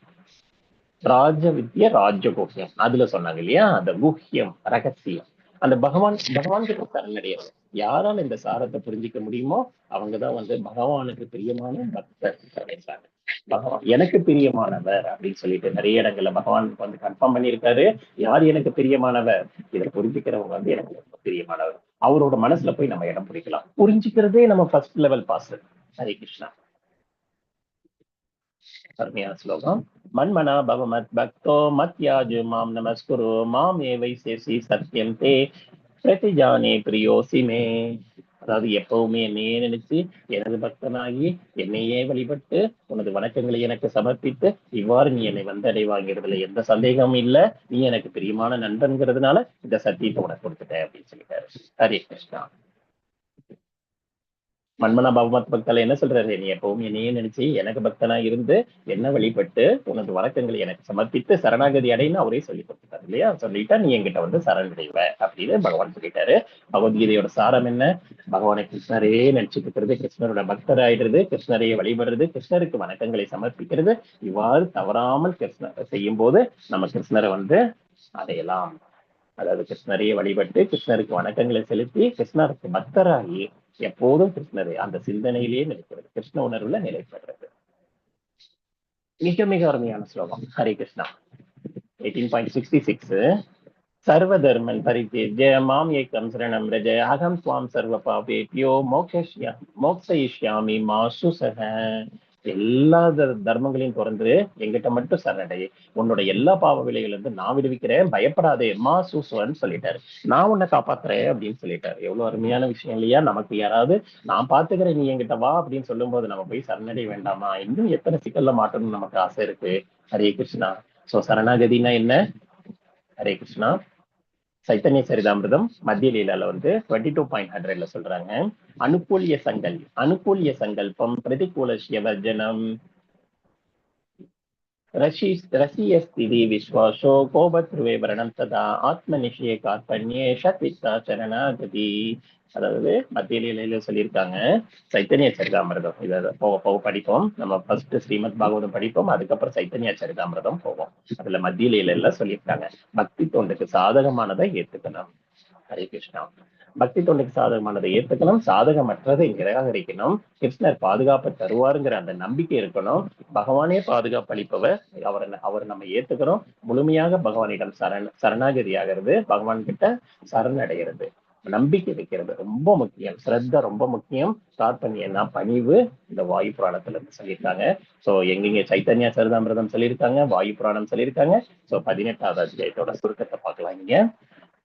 ராஜ வித்ய ராஜகுஹ்யம். அதுல சொன்னாங்க இல்லையா, அந்த குஹ்யம் ரகசியம். அந்த பகவான் கிட்ட சரணடையணும். யாரால இந்த சாரத்தை புரிஞ்சிக்க முடியுமோ அவங்கதான் வந்து பகவானுக்கு பிரியமான பக்தர். பகவான் எனக்கு பிரியமானவர் அப்படின்னு சொல்லிட்டு நிறைய இடங்கள்ல பகவான் வந்து கன்ஃபார்ம் பண்ணியிருக்காரு. யார் எனக்கு பிரியமானவர்? இதை புரிஞ்சுக்கிறவங்க வந்து எனக்கு ரொம்ப பிரியமானவர். அவரோட மனசுல போய் நம்ம இடம் பிடிக்கலாம். புரிஞ்சுக்கிறதே நம்ம first level pass. Hare Krishna. அருமையான ஸ்லோகம். மன்மனா பவ மத் பக்தோ மத் யாஜு மாம் நமஸ்குரு மாம் ஏவை சேசி சத்தியம் தே பிரதிஜானே பிரியோசிமே. அதாவது எப்பவுமே என்னையே நினைச்சு எனது பக்தனாகி என்னையே வழிபட்டு உனது வணக்கங்களை எனக்கு சமர்ப்பித்து இவ்வாறு நீ என்னை வந்து அடைவாங்கிறதுல எந்த சந்தேகமும் இல்ல. நீ எனக்கு பிரியமான நண்பன்கிறதுனால இந்த சத்தியத்தை உனக்கு கொடுத்துட்டேன் அப்படின்னு சொல்லிட்டாரு. ஹரே கிருஷ்ணா. மன்மனா பகவத் பக்தால என்ன சொல்றாரு? நீ எப்பவும் என்னையே நினைச்சு எனக்கு பக்தனா இருந்து என்ன வழிபட்டு உனது வணக்கங்களை எனக்கு சமர்ப்பித்து சரணாகதி அடைன்னு அவரே சொல்லி கொடுத்துட்டாரு இல்லையா. சொல்லிட்டா நீ என்கிட்ட வந்து சரணடைவ அப்படின்னு பகவான் சொல்லிட்டாரு. பகவத்கீதையோட சாரம் என்ன? பகவானை கிருஷ்ணரே நினைச்சுட்டு இருக்கிறது, கிருஷ்ணரோட பக்தர் ஆயிடுறது, கிருஷ்ணரையே வழிபடுறது, கிருஷ்ணருக்கு வணக்கங்களை சமர்ப்பிக்கிறது. இவ்வாறு தவறாமல் கிருஷ்ணர் செய்யும் போது நம்ம கிருஷ்ணரை வந்து அடையலாம். அதாவது கிருஷ்ணரையே வழிபட்டு கிருஷ்ணருக்கு வணக்கங்களை செலுத்தி கிருஷ்ணருக்கு பக்தராகி எப்போதும் கிருஷ்ணரை அந்த சிந்தனையிலேயே நிலைக்கிறது, கிருஷ்ண உணர்வுல நிலைப்படுறது. மிக மிக அருமையான ஸ்லோகம். ஹரே கிருஷ்ணா. 18.66. சர்வ தர்மன் பரித்யஜ்ய மாம் ஏகம் சரணம் ரஜ அகம் ஸ்வாம் சர்வ பாபேப்யோ மோக்ஷயிஷ்யாமி மா சுசக. எல்லா தர்மங்களையும் திறந்து எங்கிட்ட மட்டும் சரணடை, உன்னோட எல்லா பாவ விலைகள் வந்து நான் விடுவிக்கிறேன், பயப்படாதே மா சுசுவன்னு சொல்லிட்டாரு. நான் உன்னை காப்பாத்துறேன் அப்படின்னு சொல்லிட்டாரு. எவ்வளவு அருமையான விஷயம் இல்லையா? நமக்கு யாராவது நான் பாத்துக்கிறேன் நீ என்கிட்ட வா அப்படின்னு சொல்லும் போது நம்ம போய் சரணடை வேண்டாமா? இன்னும் எத்தனை சிக்கல்ல மாட்டணும்னு நமக்கு ஆசை இருக்கு. ஹரே கிருஷ்ணா. சோ சரணாகதினா என்ன? ஹரே கிருஷ்ணா. சைத்தன்ய சரிதாமிரதம் மத்திய லீலால வந்து 22.100 சொல்றாங்க. அனுகூல்ய சங்கல்பம் பிரதிகூலஸ்ய வர்ஜனம் ரசியஸ்திதி விஸ்வாசோ கோபத்ருவே வரணம் ததா ஆத்மநிஷய கார்பண்யே ஷத்வித்தா சரணாகதி. அதாவது மத்திய லீலையில சொல்லியிருக்காங்க. சைத்தன்ய சரிதாமிரதம் இதை போக படிப்போம். நம்ம ஃபர்ஸ்ட் ஸ்ரீமத் பாகவதம் படிப்போம், அதுக்கப்புறம் சைத்தன்ய சரிதாமிரதம் போவோம். அதுல மத்திய லீலையில சொல்லியிருக்காங்க பக்தி தொண்டுக்கு சாதகமானதை ஏத்துக்கணும். ஹரே கிருஷ்ணா. பக்தி தொண்டுக்கு சாதகமானதை ஏத்துக்கணும், சாதகமற்றதை நிராகரிக்கணும். கிருஷ்ணர் பாதுகாப்பு தருவாருங்கிற அந்த நம்பிக்கை இருக்கணும். பகவானே பாதுகாப்பு அளிப்பவர், அவர் நம்ம ஏத்துக்கிறோம். முழுமையாக பகவானிடம் சரணாகதி ஆகிறது, பகவான் கிட்ட சரணடைகிறது, நம்பிக்கை வைக்கிறது ரொம்ப முக்கியம். ஸ்ரத்த ரொம்ப முக்கியம். ஸ்டார்ட் பண்ணியன்னா பணிவு. இந்த வாயு புராணத்துல இருந்து சொல்லியிருக்காங்க. சோ எங்கெங்க சைத்தன்யா சரிதாமிரதம் சொல்லியிருக்காங்க, வாயு புராணம் சொல்லியிருக்காங்க. சோ 18வது அத்தியாயத்தோட சுருக்கத்தை பார்க்கலாம். இங்க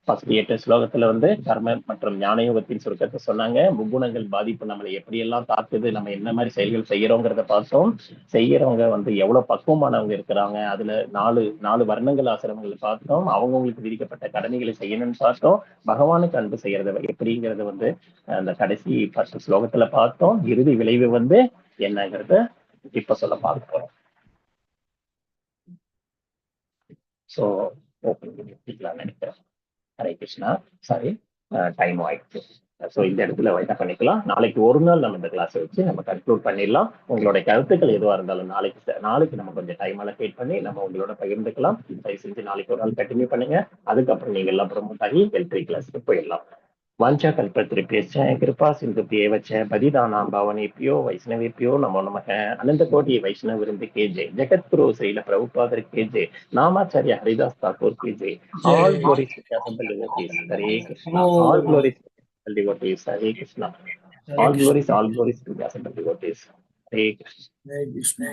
ஃபர்ஸ்ட் 8 ஸ்லோகத்துல வந்து கர்ம மற்றும் ஞான யோகத்தின் சுருக்கத்தை சொன்னாங்க. முக்குணங்கள் பாதிப்பு நம்மளை எப்படி எல்லாம் தாக்குது, நம்ம என்ன மாதிரி செயல்கள் செய்யறோங்கிறத பார்த்தோம். செய்யறவங்க வந்து எவ்வளவு பக்குவமானவங்க இருக்கிறாங்க, அதுல நாலு வர்ணங்கள் ஆசிரமங்களை பார்த்தோம். அவங்களுக்கு விதிக்கப்பட்ட கடமைகளை செய்யணும்னு பார்த்தோம். பகவானுக்கு அன்பு செய்யறத எப்படிங்கிறத வந்து அந்த கடைசி 10 ஸ்லோகத்துல பார்த்தோம். இறுதி விளைவு வந்து என்னங்கிறத இப்ப சொல்ல பார்க்க போறோம். சோ நினைக்கிறேன். ஹரே கிருஷ்ணா. சாரி, டைம் ஆயிடுச்சு. ஸோ இந்த இடத்துல என்ன பண்ணிக்கலாம், நாளைக்கு ஒரு நாள் நம்ம இந்த கிளாஸை வச்சு நம்ம கன்க்ளூட் பண்ணிடலாம். உங்களுடைய கருத்துக்கள் எதுவாக இருந்தாலும் நாளைக்கு நம்ம கொஞ்சம் டைம் அலோகேட் பண்ணி நம்ம உங்களோட பகிர்ந்துக்கலாம். தயவு செஞ்சு நாளைக்கு ஒரு நாள் கண்டினியூ பண்ணுங்க. அதுக்கப்புறம் நீங்க எல்லாம் ப்ரமோட் ஆகி வெல்ட்ரி கிளாஸ்க்கு போயிடலாம். வாஞ்சா கல்பத்ருப்யஸ்ச கிருபா சிந்துப்யேவ ச பதிதானாம் பாவனேப்யோ வைஷ்ணவேப்யோ நமோ நமக. அனந்த கோடி வைஷ்ணவ விருந்து கே ஜெய். ஜெகத்குரு ஸ்ரீல பிரபுபாதர் கே ஜெய். நாமாச்சாரிய ஹரிதாஸ் தாக்கூர் கே ஜெய். All glories devotees. Hare Krishna. All glories devotees. Hare Krishna. All glories devotees. Hare Krishna.